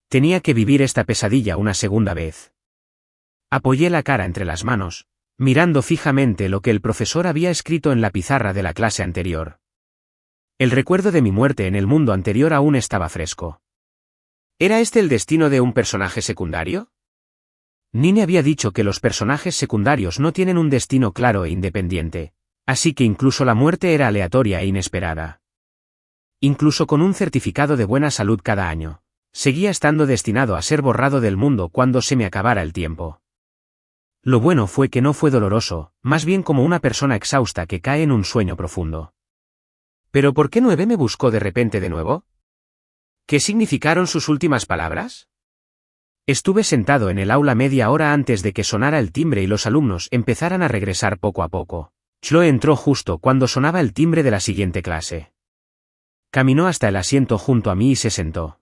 Tenía que vivir esta pesadilla una segunda vez. Apoyé la cara entre las manos, mirando fijamente lo que el profesor había escrito en la pizarra de la clase anterior. El recuerdo de mi muerte en el mundo anterior aún estaba fresco. ¿Era este el destino de un personaje secundario? Nine había dicho que los personajes secundarios no tienen un destino claro e independiente, así que incluso la muerte era aleatoria e inesperada. Incluso con un certificado de buena salud cada año, seguía estando destinado a ser borrado del mundo cuando se me acabara el tiempo. Lo bueno fue que no fue doloroso, más bien como una persona exhausta que cae en un sueño profundo. ¿Pero por qué 9 me buscó de repente de nuevo? ¿Qué significaron sus últimas palabras? Estuve sentado en el aula media hora antes de que sonara el timbre y los alumnos empezaran a regresar poco a poco. Chloe entró justo cuando sonaba el timbre de la siguiente clase. Caminó hasta el asiento junto a mí y se sentó.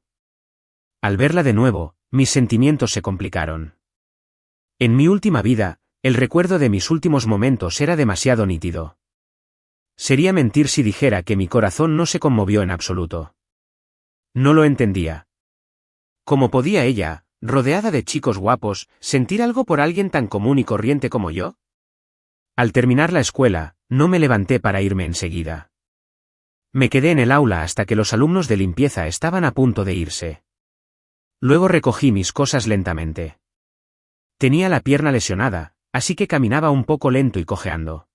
Al verla de nuevo, mis sentimientos se complicaron. En mi última vida, el recuerdo de mis últimos momentos era demasiado nítido. Sería mentir si dijera que mi corazón no se conmovió en absoluto. No lo entendía. ¿Cómo podía ella, rodeada de chicos guapos, sentir algo por alguien tan común y corriente como yo? Al terminar la escuela, no me levanté para irme enseguida. Me quedé en el aula hasta que los alumnos de limpieza estaban a punto de irse. Luego recogí mis cosas lentamente. Tenía la pierna lesionada, así que caminaba un poco lento y cojeando.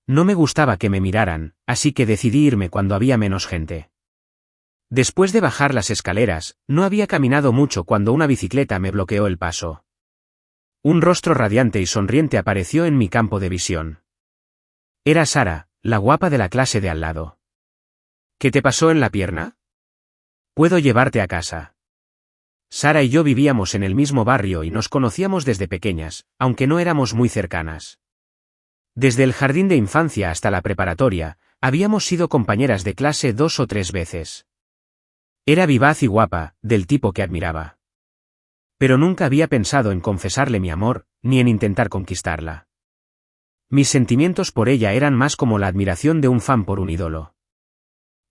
No me gustaba que me miraran, así que decidí irme cuando había menos gente. Después de bajar las escaleras, no había caminado mucho cuando una bicicleta me bloqueó el paso. Un rostro radiante y sonriente apareció en mi campo de visión. Era Sara, la guapa de la clase de al lado. ¿Qué te pasó en la pierna? Puedo llevarte a casa. Sara y yo vivíamos en el mismo barrio y nos conocíamos desde pequeñas, aunque no éramos muy cercanas. Desde el jardín de infancia hasta la preparatoria, habíamos sido compañeras de clase 2 o 3 veces. Era vivaz y guapa, del tipo que admiraba. Pero nunca había pensado en confesarle mi amor, ni en intentar conquistarla. Mis sentimientos por ella eran más como la admiración de un fan por un ídolo.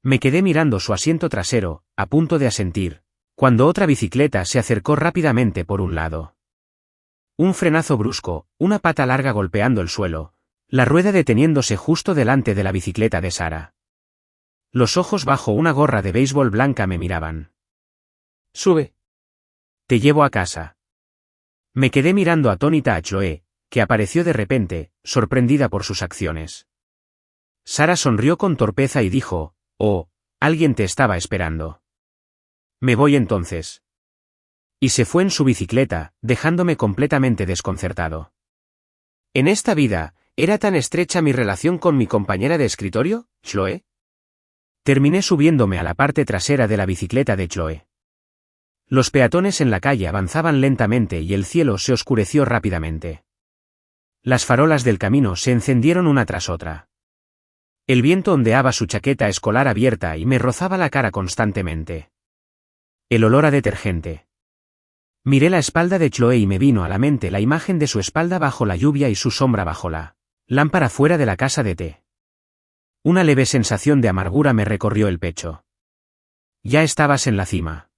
Me quedé mirando su asiento trasero, a punto de asentir, cuando otra bicicleta se acercó rápidamente por un lado. Un frenazo brusco, una pata larga golpeando el suelo, la rueda deteniéndose justo delante de la bicicleta de Sara. Los ojos bajo una gorra de béisbol blanca me miraban. «Sube. Te llevo a casa». Me quedé mirando atónita a Chloe, que apareció de repente, sorprendida por sus acciones. Sara sonrió con torpeza y dijo, «Oh, alguien te estaba esperando». «Me voy entonces». Y se fue en su bicicleta, dejándome completamente desconcertado. ¿En esta vida, era tan estrecha mi relación con mi compañera de escritorio, Chloe? Terminé subiéndome a la parte trasera de la bicicleta de Chloe. Los peatones en la calle avanzaban lentamente y el cielo se oscureció rápidamente. Las farolas del camino se encendieron una tras otra. El viento ondeaba su chaqueta escolar abierta y me rozaba la cara constantemente. El olor a detergente. Miré la espalda de Chloe y me vino a la mente la imagen de su espalda bajo la lluvia y su sombra bajo la lámpara fuera de la casa de té. Una leve sensación de amargura me recorrió el pecho. Ya estabas en la cima.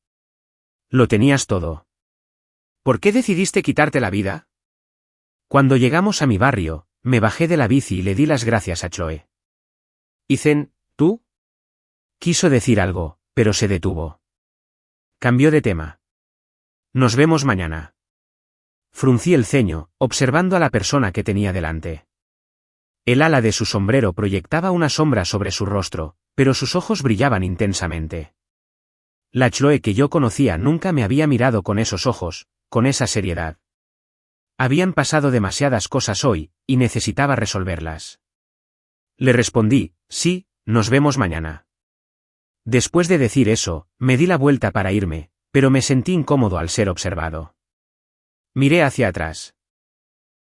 Lo tenías todo. ¿Por qué decidiste quitarte la vida? Cuando llegamos a mi barrio, me bajé de la bici y le di las gracias a Chloe. Ethan, ¿tú? Quiso decir algo, pero se detuvo. Cambió de tema. Nos vemos mañana. Fruncí el ceño, observando a la persona que tenía delante. El ala de su sombrero proyectaba una sombra sobre su rostro, pero sus ojos brillaban intensamente. La Chloe que yo conocía nunca me había mirado con esos ojos, con esa seriedad. Habían pasado demasiadas cosas hoy, y necesitaba resolverlas. Le respondí, sí, nos vemos mañana. Después de decir eso, me di la vuelta para irme, pero me sentí incómodo al ser observado. Miré hacia atrás.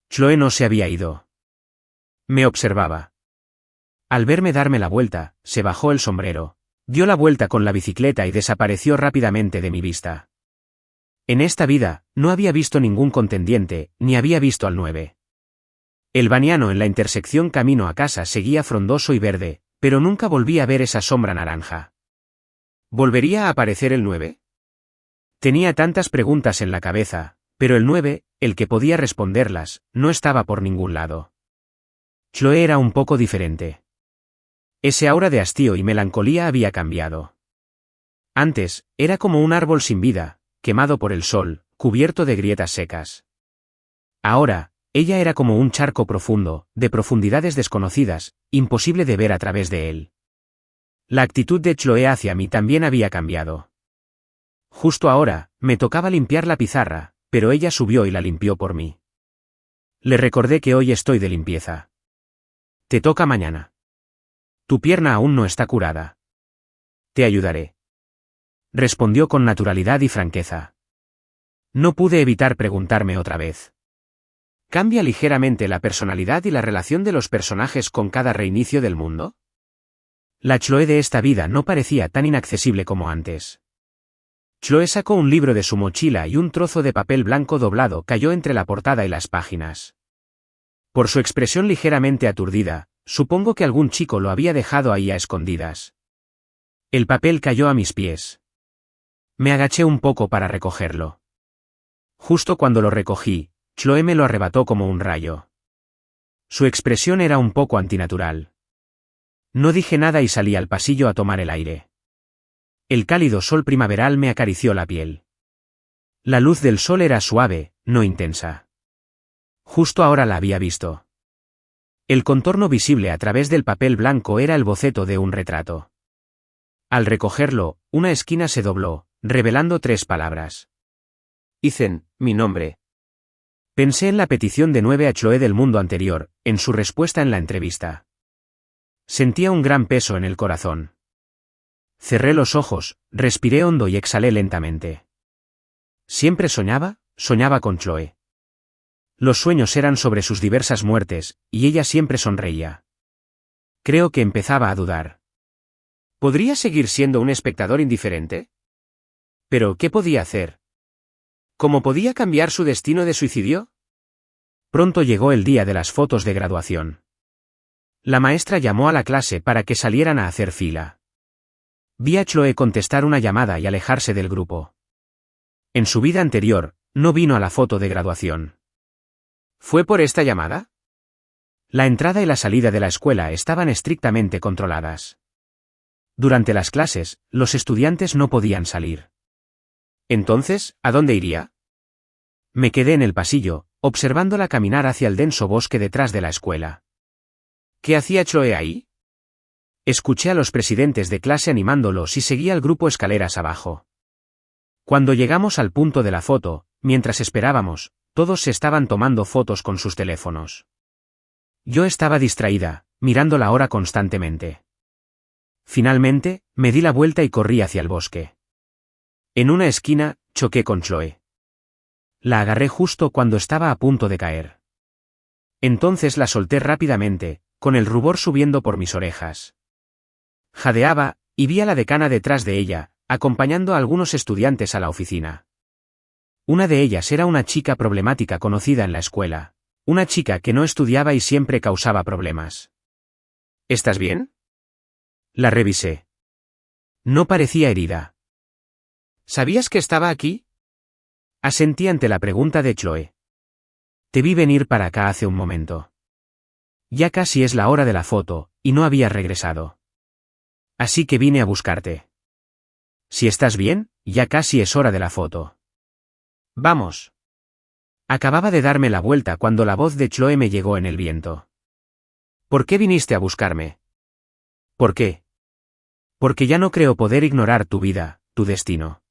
Chloe no se había ido. Me observaba. Al verme darme la vuelta, se bajó el sombrero, dio la vuelta con la bicicleta y desapareció rápidamente de mi vista. En esta vida, no había visto ningún contendiente, ni había visto al 9. El baniano en la intersección camino a casa seguía frondoso y verde, pero nunca volví a ver esa sombra naranja. ¿Volvería a aparecer el 9? Tenía tantas preguntas en la cabeza, pero el 9, el que podía responderlas, no estaba por ningún lado. Chloe era un poco diferente. Ese aura de hastío y melancolía había cambiado. Antes, era como un árbol sin vida, quemado por el sol, cubierto de grietas secas. Ahora, ella era como un charco profundo, de profundidades desconocidas, imposible de ver a través de él. La actitud de Chloe hacia mí también había cambiado. Justo ahora, me tocaba limpiar la pizarra, pero ella subió y la limpió por mí. Le recordé que hoy estoy de limpieza. Te toca mañana. Tu pierna aún no está curada. Te ayudaré. Respondió con naturalidad y franqueza. No pude evitar preguntarme otra vez. ¿Cambia ligeramente la personalidad y la relación de los personajes con cada reinicio del mundo? La Chloe de esta vida no parecía tan inaccesible como antes. Chloe sacó un libro de su mochila y un trozo de papel blanco doblado cayó entre la portada y las páginas. Por su expresión ligeramente aturdida, supongo que algún chico lo había dejado ahí a escondidas. El papel cayó a mis pies. Me agaché un poco para recogerlo. Justo cuando lo recogí, Chloe me lo arrebató como un rayo. Su expresión era un poco antinatural. No dije nada y salí al pasillo a tomar el aire. El cálido sol primaveral me acarició la piel. La luz del sol era suave, no intensa. Justo ahora la había visto. El contorno visible a través del papel blanco era el boceto de un retrato. Al recogerlo, una esquina se dobló, revelando 3 palabras. Ethan, mi nombre. Pensé en la petición de 9 a Chloe del mundo anterior, en su respuesta en la entrevista. Sentía un gran peso en el corazón. Cerré los ojos, respiré hondo y exhalé lentamente. ¿Siempre soñaba? Soñaba con Chloe. Los sueños eran sobre sus diversas muertes, y ella siempre sonreía. Creo que empezaba a dudar. ¿Podría seguir siendo un espectador indiferente? ¿Pero qué podía hacer? ¿Cómo podía cambiar su destino de suicidio? Pronto llegó el día de las fotos de graduación. La maestra llamó a la clase para que salieran a hacer fila. Vi a Chloe contestar una llamada y alejarse del grupo. En su vida anterior, no vino a la foto de graduación. ¿Fue por esta llamada? La entrada y la salida de la escuela estaban estrictamente controladas. Durante las clases, los estudiantes no podían salir. Entonces, ¿a dónde iría? Me quedé en el pasillo, observándola caminar hacia el denso bosque detrás de la escuela. ¿Qué hacía Chloe ahí? Escuché a los presidentes de clase animándolos y seguí al grupo escaleras abajo. Cuando llegamos al punto de la foto, mientras esperábamos, todos se estaban tomando fotos con sus teléfonos. Yo estaba distraída, mirando la hora constantemente. Finalmente, me di la vuelta y corrí hacia el bosque. En una esquina, choqué con Chloe. La agarré justo cuando estaba a punto de caer. Entonces la solté rápidamente, con el rubor subiendo por mis orejas. Jadeaba, y vi a la decana detrás de ella, acompañando a algunos estudiantes a la oficina. Una de ellas era una chica problemática conocida en la escuela, una chica que no estudiaba y siempre causaba problemas. ¿Estás bien? La revisé. No parecía herida. ¿Sabías que estaba aquí? Asentí ante la pregunta de Chloe. Te vi venir para acá hace un momento. Ya casi es la hora de la foto, y no habías regresado. Así que vine a buscarte. Si estás bien, ya casi es hora de la foto. Vamos. Acababa de darme la vuelta cuando la voz de Chloe me llegó en el viento. ¿Por qué viniste a buscarme? ¿Por qué? Porque ya no creo poder ignorar tu vida, tu destino.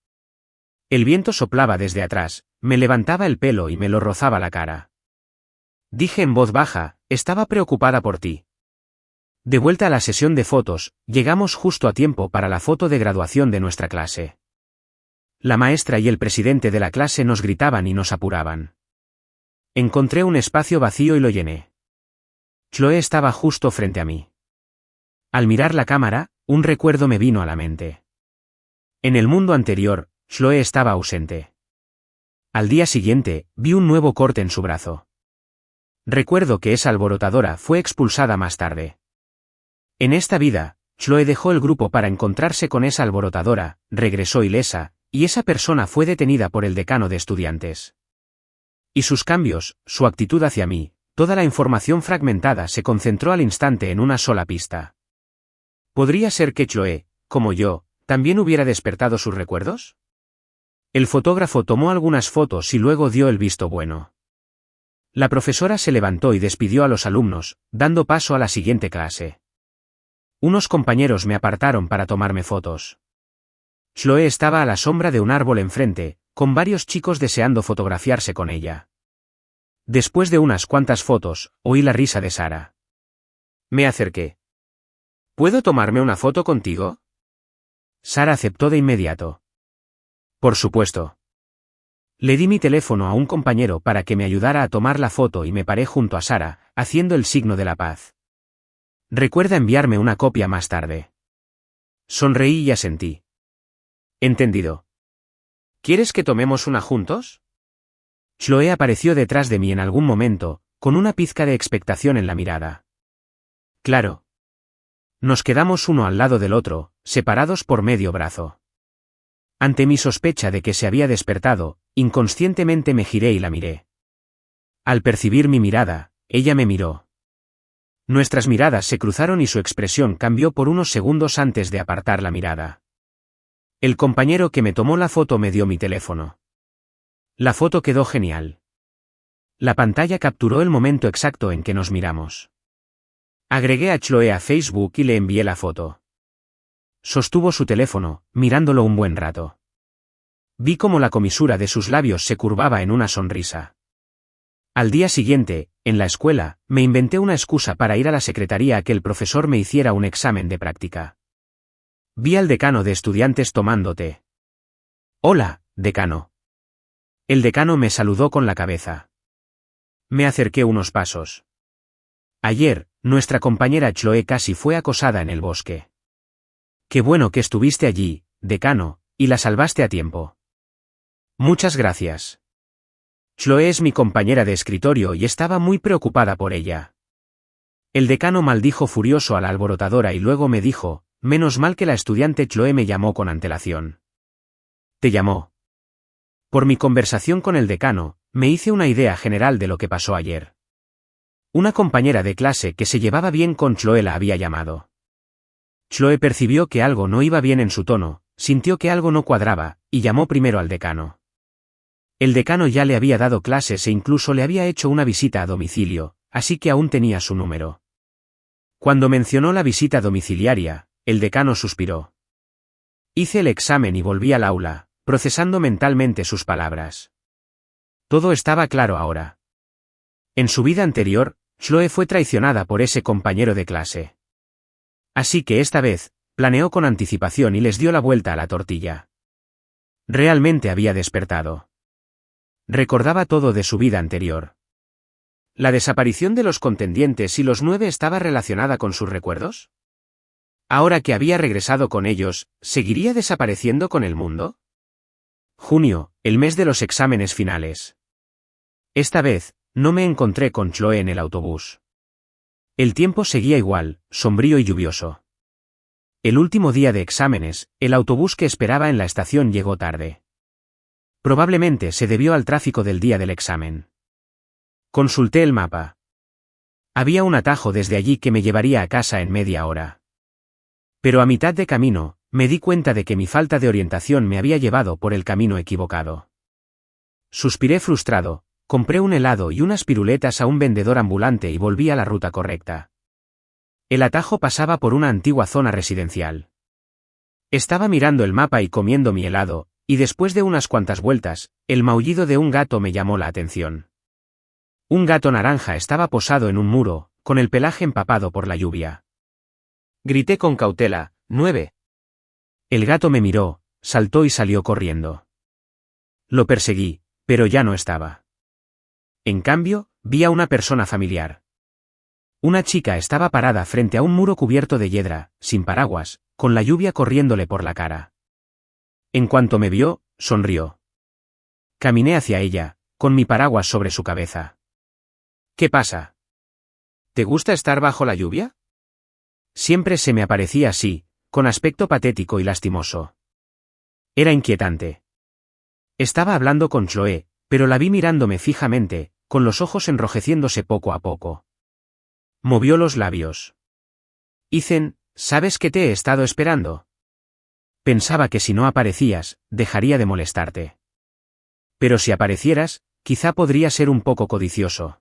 El viento soplaba desde atrás, me levantaba el pelo y me lo rozaba la cara. Dije en voz baja, estaba preocupada por ti. De vuelta a la sesión de fotos, llegamos justo a tiempo para la foto de graduación de nuestra clase. La maestra y el presidente de la clase nos gritaban y nos apuraban. Encontré un espacio vacío y lo llené. Chloe estaba justo frente a mí. Al mirar la cámara, un recuerdo me vino a la mente. En el mundo anterior, Chloe estaba ausente. Al día siguiente, vi un nuevo corte en su brazo. Recuerdo que esa alborotadora fue expulsada más tarde. En esta vida, Chloe dejó el grupo para encontrarse con esa alborotadora, regresó ilesa, y esa persona fue detenida por el decano de estudiantes. Y sus cambios, su actitud hacia mí, toda la información fragmentada se concentró al instante en una sola pista. ¿Podría ser que Chloe, como yo, también hubiera despertado sus recuerdos? El fotógrafo tomó algunas fotos y luego dio el visto bueno. La profesora se levantó y despidió a los alumnos, dando paso a la siguiente clase. Unos compañeros me apartaron para tomarme fotos. Chloe estaba a la sombra de un árbol enfrente, con varios chicos deseando fotografiarse con ella. Después de unas cuantas fotos, oí la risa de Sara. Me acerqué. ¿Puedo tomarme una foto contigo? Sara aceptó de inmediato. Por supuesto. Le di mi teléfono a un compañero para que me ayudara a tomar la foto y me paré junto a Sara, haciendo el signo de la paz. Recuerda enviarme una copia más tarde. Sonreí y asentí. Entendido. ¿Quieres que tomemos una juntos? Chloe apareció detrás de mí en algún momento, con una pizca de expectación en la mirada. Claro. Nos quedamos uno al lado del otro, separados por medio brazo. Ante mi sospecha de que se había despertado, inconscientemente me giré y la miré. Al percibir mi mirada, ella me miró. Nuestras miradas se cruzaron y su expresión cambió por unos segundos antes de apartar la mirada. El compañero que me tomó la foto me dio mi teléfono. La foto quedó genial. La pantalla capturó el momento exacto en que nos miramos. Agregué a Chloe a Facebook y le envié la foto. Sostuvo su teléfono, mirándolo un buen rato. Vi cómo la comisura de sus labios se curvaba en una sonrisa. Al día siguiente, en la escuela, me inventé una excusa para ir a la secretaría a que el profesor me hiciera un examen de práctica. Vi al decano de estudiantes tomando té. Hola, decano. El decano me saludó con la cabeza. Me acerqué unos pasos. Ayer, nuestra compañera Chloe casi fue acosada en el bosque. Qué bueno que estuviste allí, decano, y la salvaste a tiempo. Muchas gracias. Chloe es mi compañera de escritorio y estaba muy preocupada por ella. El decano maldijo furioso a la alborotadora y luego me dijo, menos mal que la estudiante Chloe me llamó con antelación. ¿Te llamó? Por mi conversación con el decano, me hice una idea general de lo que pasó ayer. Una compañera de clase que se llevaba bien con Chloe la había llamado. Chloe percibió que algo no iba bien en su tono, sintió que algo no cuadraba, y llamó primero al decano. El decano ya le había dado clases e incluso le había hecho una visita a domicilio, así que aún tenía su número. Cuando mencionó la visita domiciliaria, el decano suspiró. Hice el examen y volví al aula, procesando mentalmente sus palabras. Todo estaba claro ahora. En su vida anterior, Chloe fue traicionada por ese compañero de clase. Así que esta vez, planeó con anticipación y les dio la vuelta a la tortilla. Realmente había despertado. Recordaba todo de su vida anterior. ¿La desaparición de los contendientes y los 9 estaba relacionada con sus recuerdos? Ahora que había regresado con ellos, ¿seguiría desapareciendo con el mundo? Junio, el mes de los exámenes finales. Esta vez, no me encontré con Chloe en el autobús. El tiempo seguía igual, sombrío y lluvioso. El último día de exámenes, el autobús que esperaba en la estación llegó tarde. Probablemente se debió al tráfico del día del examen. Consulté el mapa. Había un atajo desde allí que me llevaría a casa en media hora. Pero a mitad de camino, me di cuenta de que mi falta de orientación me había llevado por el camino equivocado. Suspiré frustrado, compré un helado y unas piruletas a un vendedor ambulante y volví a la ruta correcta. El atajo pasaba por una antigua zona residencial. Estaba mirando el mapa y comiendo mi helado, y después de unas cuantas vueltas, el maullido de un gato me llamó la atención. Un gato naranja estaba posado en un muro, con el pelaje empapado por la lluvia. Grité con cautela, 9. El gato me miró, saltó y salió corriendo. Lo perseguí, pero ya no estaba. En cambio, vi a una persona familiar. Una chica estaba parada frente a un muro cubierto de hiedra, sin paraguas, con la lluvia corriéndole por la cara. En cuanto me vio, sonrió. Caminé hacia ella, con mi paraguas sobre su cabeza. ¿Qué pasa? ¿Te gusta estar bajo la lluvia? Siempre se me aparecía así, con aspecto patético y lastimoso. Era inquietante. Estaba hablando con Chloe, pero la vi mirándome fijamente, con los ojos enrojeciéndose poco a poco. Movió los labios. Ethan, ¿sabes que te he estado esperando? Pensaba que si no aparecías, dejaría de molestarte. Pero si aparecieras, quizá podría ser un poco codicioso.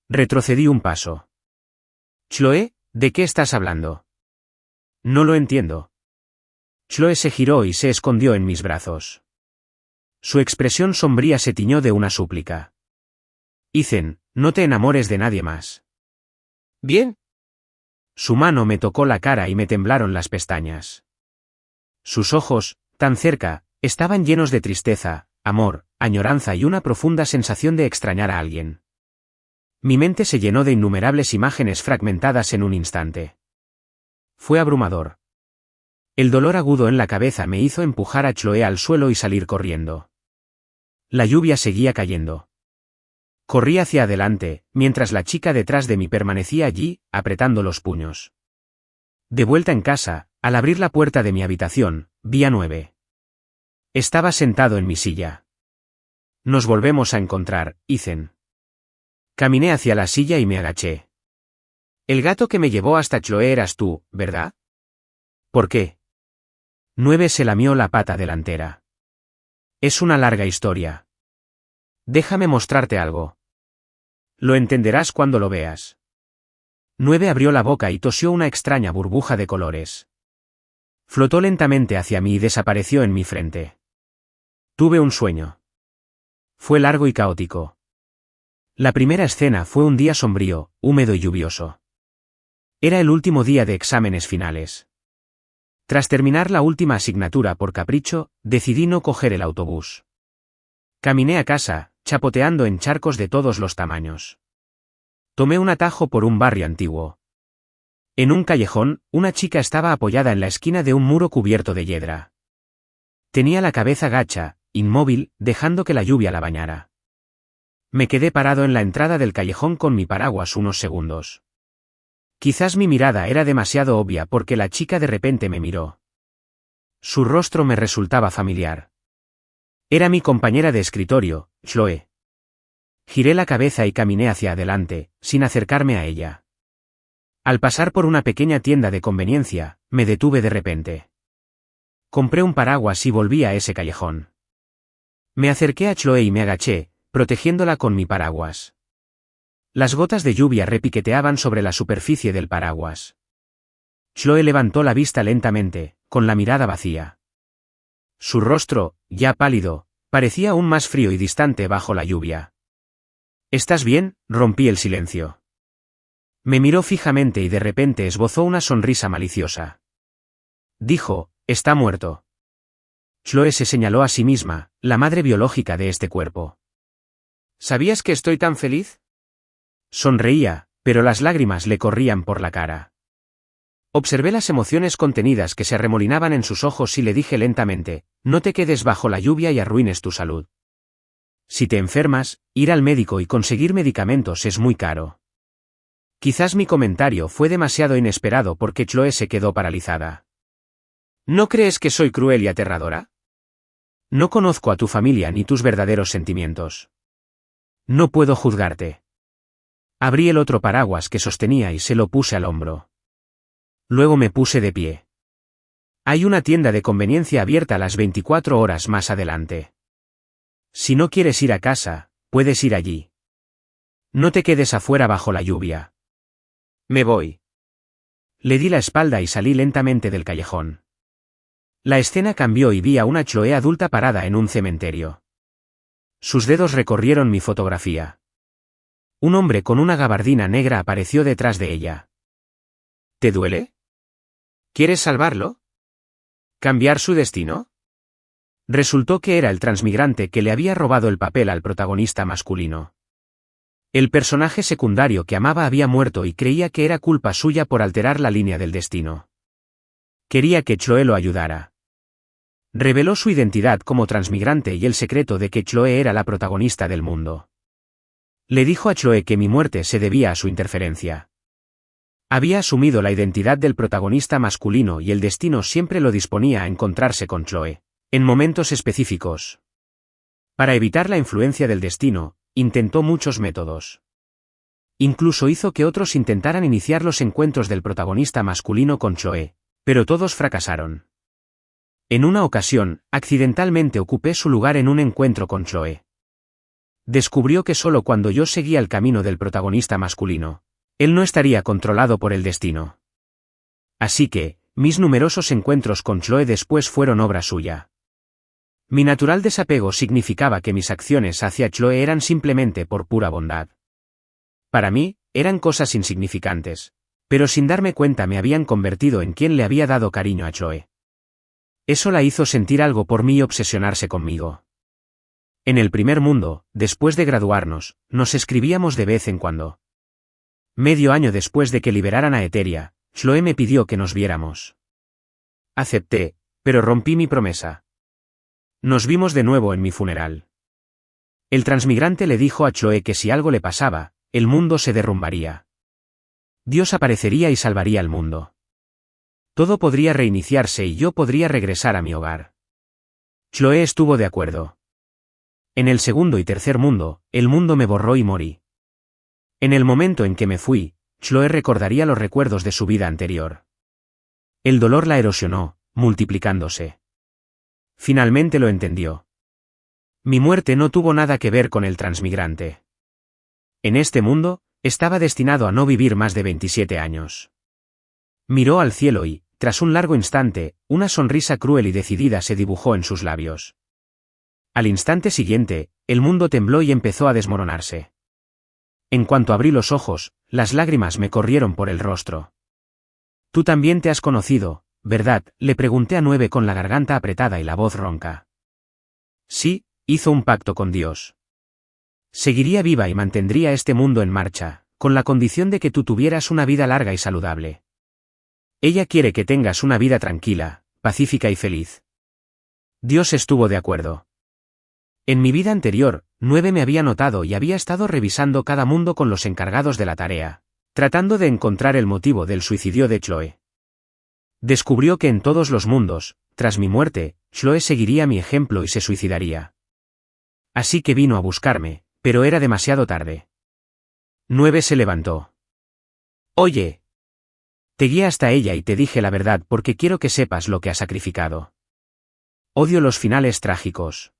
Retrocedí un paso. Chloe, ¿de qué estás hablando? No lo entiendo. Chloe se giró y se escondió en mis brazos. Su expresión sombría se tiñó de una súplica. Ethan, no te enamores de nadie más. ¿Bien? Su mano me tocó la cara y me temblaron las pestañas. Sus ojos, tan cerca, estaban llenos de tristeza, amor, añoranza y una profunda sensación de extrañar a alguien. Mi mente se llenó de innumerables imágenes fragmentadas en un instante. Fue abrumador. El dolor agudo en la cabeza me hizo empujar a Chloe al suelo y salir corriendo. La lluvia seguía cayendo. Corrí hacia adelante, mientras la chica detrás de mí permanecía allí, apretando los puños. De vuelta en casa, al abrir la puerta de mi habitación, vi a 9. Estaba sentado en mi silla. Nos volvemos a encontrar, Ethan. Caminé hacia la silla y me agaché. El gato que me llevó hasta Chloe eras tú, ¿verdad? ¿Por qué? 9 se lamió la pata delantera. Es una larga historia. Déjame mostrarte algo. Lo entenderás cuando lo veas. 9 abrió la boca y tosió una extraña burbuja de colores. Flotó lentamente hacia mí y desapareció en mi frente. Tuve un sueño. Fue largo y caótico. La primera escena fue un día sombrío, húmedo y lluvioso. Era el último día de exámenes finales. Tras terminar la última asignatura por capricho, decidí no coger el autobús. Caminé a casa, chapoteando en charcos de todos los tamaños. Tomé un atajo por un barrio antiguo. En un callejón, una chica estaba apoyada en la esquina de un muro cubierto de hiedra. Tenía la cabeza gacha, inmóvil, dejando que la lluvia la bañara. Me quedé parado en la entrada del callejón con mi paraguas unos segundos. Quizás mi mirada era demasiado obvia porque la chica de repente me miró. Su rostro me resultaba familiar. Era mi compañera de escritorio, Chloe. Giré la cabeza y caminé hacia adelante, sin acercarme a ella. Al pasar por una pequeña tienda de conveniencia, me detuve de repente. Compré un paraguas y volví a ese callejón. Me acerqué a Chloe y me agaché, protegiéndola con mi paraguas. Las gotas de lluvia repiqueteaban sobre la superficie del paraguas. Chloe levantó la vista lentamente, con la mirada vacía. Su rostro, ya pálido, parecía aún más frío y distante bajo la lluvia. ¿Estás bien?, rompí el silencio. Me miró fijamente y de repente esbozó una sonrisa maliciosa. Dijo, «Está muerto». Chloe se señaló a sí misma, la madre biológica de este cuerpo. «¿Sabías que estoy tan feliz?». Sonreía, pero las lágrimas le corrían por la cara. Observé las emociones contenidas que se arremolinaban en sus ojos y le dije lentamente, «No te quedes bajo la lluvia y arruines tu salud. Si te enfermas, ir al médico y conseguir medicamentos es muy caro». Quizás mi comentario fue demasiado inesperado porque Chloe se quedó paralizada. ¿No crees que soy cruel y aterradora? No conozco a tu familia ni tus verdaderos sentimientos. No puedo juzgarte. Abrí el otro paraguas que sostenía y se lo puse al hombro. Luego me puse de pie. Hay una tienda de conveniencia abierta a las 24 horas más adelante. Si no quieres ir a casa, puedes ir allí. No te quedes afuera bajo la lluvia. Me voy. Le di la espalda y salí lentamente del callejón. La escena cambió y vi a una Chloe adulta parada en un cementerio. Sus dedos recorrieron mi fotografía. Un hombre con una gabardina negra apareció detrás de ella. ¿Te duele? ¿Quieres salvarlo? ¿Cambiar su destino? Resultó que era el transmigrante que le había robado el papel al protagonista masculino. El personaje secundario que amaba había muerto y creía que era culpa suya por alterar la línea del destino. Quería que Chloe lo ayudara. Reveló su identidad como transmigrante y el secreto de que Chloe era la protagonista del mundo. Le dijo a Chloe que mi muerte se debía a su interferencia. Había asumido la identidad del protagonista masculino y el destino siempre lo disponía a encontrarse con Chloe, en momentos específicos. Para evitar la influencia del destino, intentó muchos métodos. Incluso hizo que otros intentaran iniciar los encuentros del protagonista masculino con Chloe, pero todos fracasaron. En una ocasión, accidentalmente ocupé su lugar en un encuentro con Chloe. Descubrió que solo cuando yo seguía el camino del protagonista masculino, él no estaría controlado por el destino. Así que, mis numerosos encuentros con Chloe después fueron obra suya. Mi natural desapego significaba que mis acciones hacia Chloe eran simplemente por pura bondad. Para mí, eran cosas insignificantes, pero sin darme cuenta me habían convertido en quien le había dado cariño a Chloe. Eso la hizo sentir algo por mí y obsesionarse conmigo. En el primer mundo, después de graduarnos, nos escribíamos de vez en cuando. Medio año después de que liberaran a Eteria, Chloe me pidió que nos viéramos. Acepté, pero rompí mi promesa. Nos vimos de nuevo en mi funeral. El transmigrante le dijo a Chloe que si algo le pasaba, el mundo se derrumbaría. Dios aparecería y salvaría al mundo. Todo podría reiniciarse y yo podría regresar a mi hogar. Chloe estuvo de acuerdo. En el segundo y tercer mundo, el mundo me borró y morí. En el momento en que me fui, Chloe recordaría los recuerdos de su vida anterior. El dolor la erosionó, multiplicándose. Finalmente lo entendió. Mi muerte no tuvo nada que ver con el transmigrante. En este mundo, estaba destinado a no vivir más de 27 años. Miró al cielo y, tras un largo instante, una sonrisa cruel y decidida se dibujó en sus labios. Al instante siguiente, el mundo tembló y empezó a desmoronarse. En cuanto abrí los ojos, las lágrimas me corrieron por el rostro. Tú también te has conocido, ¿verdad?, le pregunté a Nueve con la garganta apretada y la voz ronca. Sí, Hizo un pacto con Dios. Seguiría viva y mantendría este mundo en marcha, con la condición de que tú tuvieras una vida larga y saludable. Ella quiere que tengas una vida tranquila, pacífica y feliz. Dios estuvo de acuerdo. En mi vida anterior, 9 me había notado y había estado revisando cada mundo con los encargados de la tarea, tratando de encontrar el motivo del suicidio de Chloe. Descubrió que en todos los mundos, tras mi muerte, Chloe seguiría mi ejemplo y se suicidaría. Así que vino a buscarme, pero era demasiado tarde. 9 se levantó. Oye. Te guié hasta ella y te dije la verdad porque quiero que sepas lo que ha sacrificado. Odio los finales trágicos.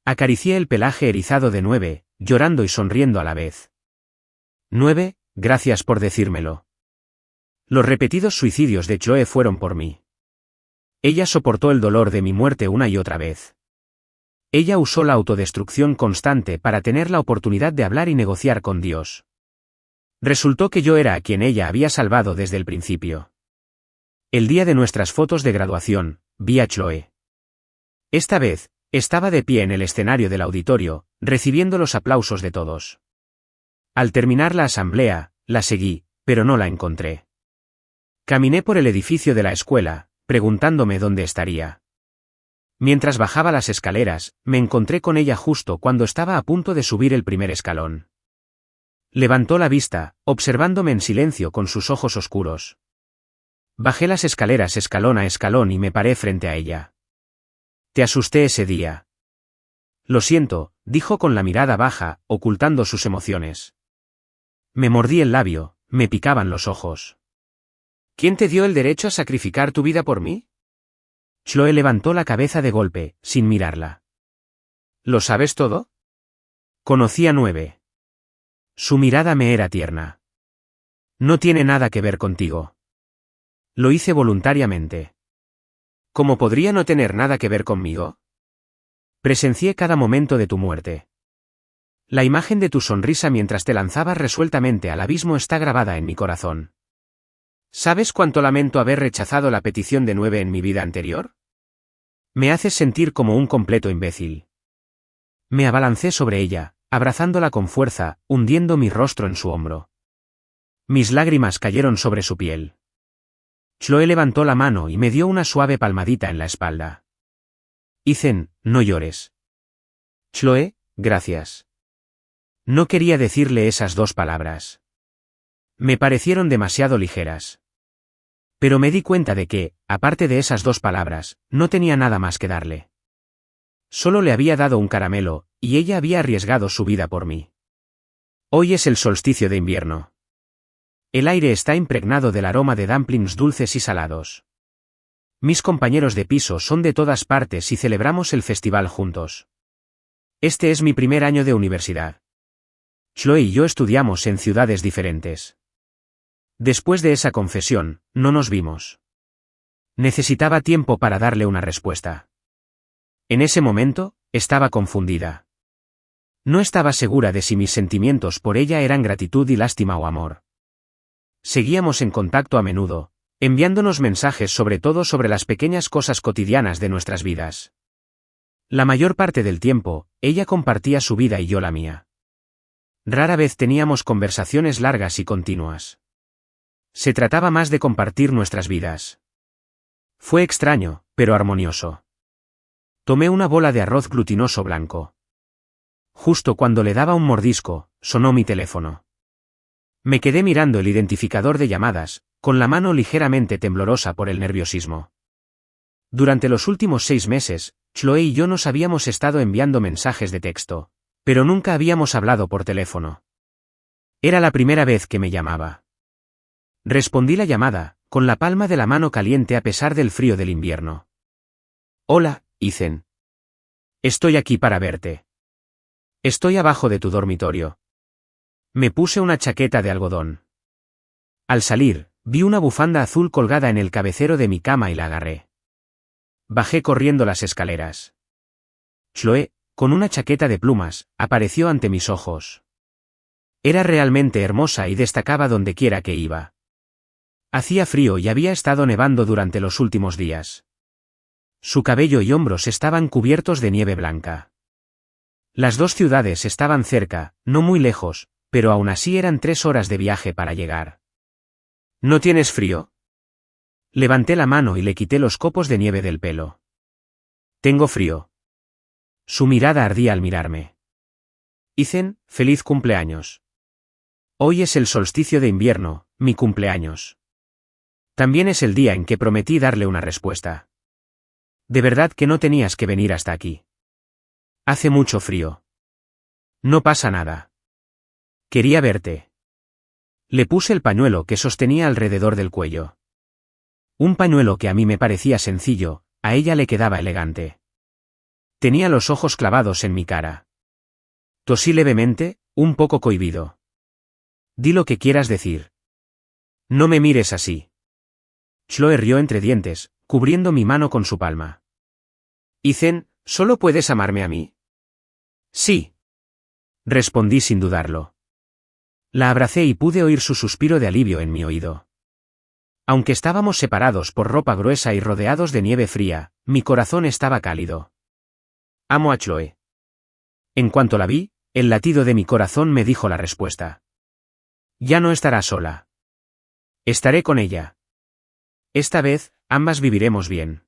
Acaricié el pelaje erizado de 9, llorando y sonriendo a la vez. 9, gracias por decírmelo. Los repetidos suicidios de Chloe fueron por mí. Ella soportó el dolor de mi muerte una y otra vez. Ella usó la autodestrucción constante para tener la oportunidad de hablar y negociar con Dios. Resultó que yo era a quien ella había salvado desde el principio. El día de nuestras fotos de graduación, vi a Chloe. Esta vez, estaba de pie en el escenario del auditorio, recibiendo los aplausos de todos. Al terminar la asamblea, la seguí, pero no la encontré. Caminé por el edificio de la escuela, preguntándome dónde estaría. Mientras bajaba las escaleras, me encontré con ella justo cuando estaba a punto de subir el primer escalón. Levantó la vista, observándome en silencio con sus ojos oscuros. Bajé las escaleras escalón a escalón y me paré frente a ella. Te asusté ese día. Lo siento, dijo con la mirada baja, ocultando sus emociones. Me mordí el labio, me picaban los ojos. ¿Quién te dio el derecho a sacrificar tu vida por mí? Chloe levantó la cabeza de golpe, sin mirarla. ¿Lo sabes todo? Conocí a 9. Su mirada me era tierna. No tiene nada que ver contigo. Lo hice voluntariamente. ¿Cómo podría no tener nada que ver conmigo? Presencié cada momento de tu muerte. La imagen de tu sonrisa mientras te lanzabas resueltamente al abismo está grabada en mi corazón. ¿Sabes cuánto lamento haber rechazado la petición de 9 en mi vida anterior? Me haces sentir como un completo imbécil. Me abalancé sobre ella, abrazándola con fuerza, hundiendo mi rostro en su hombro. Mis lágrimas cayeron sobre su piel. Chloe levantó la mano y me dio una suave palmadita en la espalda. Ethan, no llores. Chloe, gracias. No quería decirle esas 2 palabras. Me parecieron demasiado ligeras. Pero me di cuenta de que, aparte de esas 2 palabras, no tenía nada más que darle. Solo le había dado un caramelo, y ella había arriesgado su vida por mí. Hoy es el solsticio de invierno. El aire está impregnado del aroma de dumplings dulces y salados. Mis compañeros de piso son de todas partes y celebramos el festival juntos. Este es mi primer año de universidad. Chloe y yo estudiamos en ciudades diferentes. Después de esa confesión, no nos vimos. Necesitaba tiempo para darle una respuesta. En ese momento, estaba confundida. No estaba segura de si mis sentimientos por ella eran gratitud y lástima o amor. Seguíamos en contacto a menudo, enviándonos mensajes sobre todo sobre las pequeñas cosas cotidianas de nuestras vidas. La mayor parte del tiempo, ella compartía su vida y yo la mía. Rara vez teníamos conversaciones largas y continuas. Se trataba más de compartir nuestras vidas. Fue extraño, pero armonioso. Tomé una bola de arroz glutinoso blanco. Justo cuando le daba un mordisco, sonó mi teléfono. Me quedé mirando el identificador de llamadas, con la mano ligeramente temblorosa por el nerviosismo. Durante los últimos 6 meses, Chloe y yo nos habíamos estado enviando mensajes de texto, pero nunca habíamos hablado por teléfono. Era la primera vez que me llamaba. Respondí la llamada, con la palma de la mano caliente a pesar del frío del invierno. Hola, Ethan. Estoy aquí para verte. Estoy abajo de tu dormitorio. Me puse una chaqueta de algodón. Al salir, vi una bufanda azul colgada en el cabecero de mi cama y la agarré. Bajé corriendo las escaleras. Chloe, con una chaqueta de plumas, apareció ante mis ojos. Era realmente hermosa y destacaba donde quiera que iba. Hacía frío y había estado nevando durante los últimos días. Su cabello y hombros estaban cubiertos de nieve blanca. Las dos ciudades estaban cerca, no muy lejos, pero aún así eran 3 horas de viaje para llegar. ¿No tienes frío? Levanté la mano y le quité los copos de nieve del pelo. Tengo frío. Su mirada ardía al mirarme. Ethan, feliz cumpleaños. Hoy es el solsticio de invierno, mi cumpleaños. También es el día en que prometí darle una respuesta. De verdad que no tenías que venir hasta aquí. Hace mucho frío. No pasa nada. Quería verte. Le puse el pañuelo que sostenía alrededor del cuello. Un pañuelo que a mí me parecía sencillo, a ella le quedaba elegante. Tenía los ojos clavados en mi cara. Tosí levemente, un poco cohibido. Di lo que quieras decir. No me mires así. Chloe rió entre dientes, cubriendo mi mano con su palma. Ethan, ¿solo puedes amarme a mí? Sí. Respondí sin dudarlo. La abracé y pude oír su suspiro de alivio en mi oído. Aunque estábamos separados por ropa gruesa y rodeados de nieve fría, mi corazón estaba cálido. Amo a Chloe. En cuanto la vi, el latido de mi corazón me dijo la respuesta. Ya no estará sola. Estaré con ella. Esta vez, ambas viviremos bien.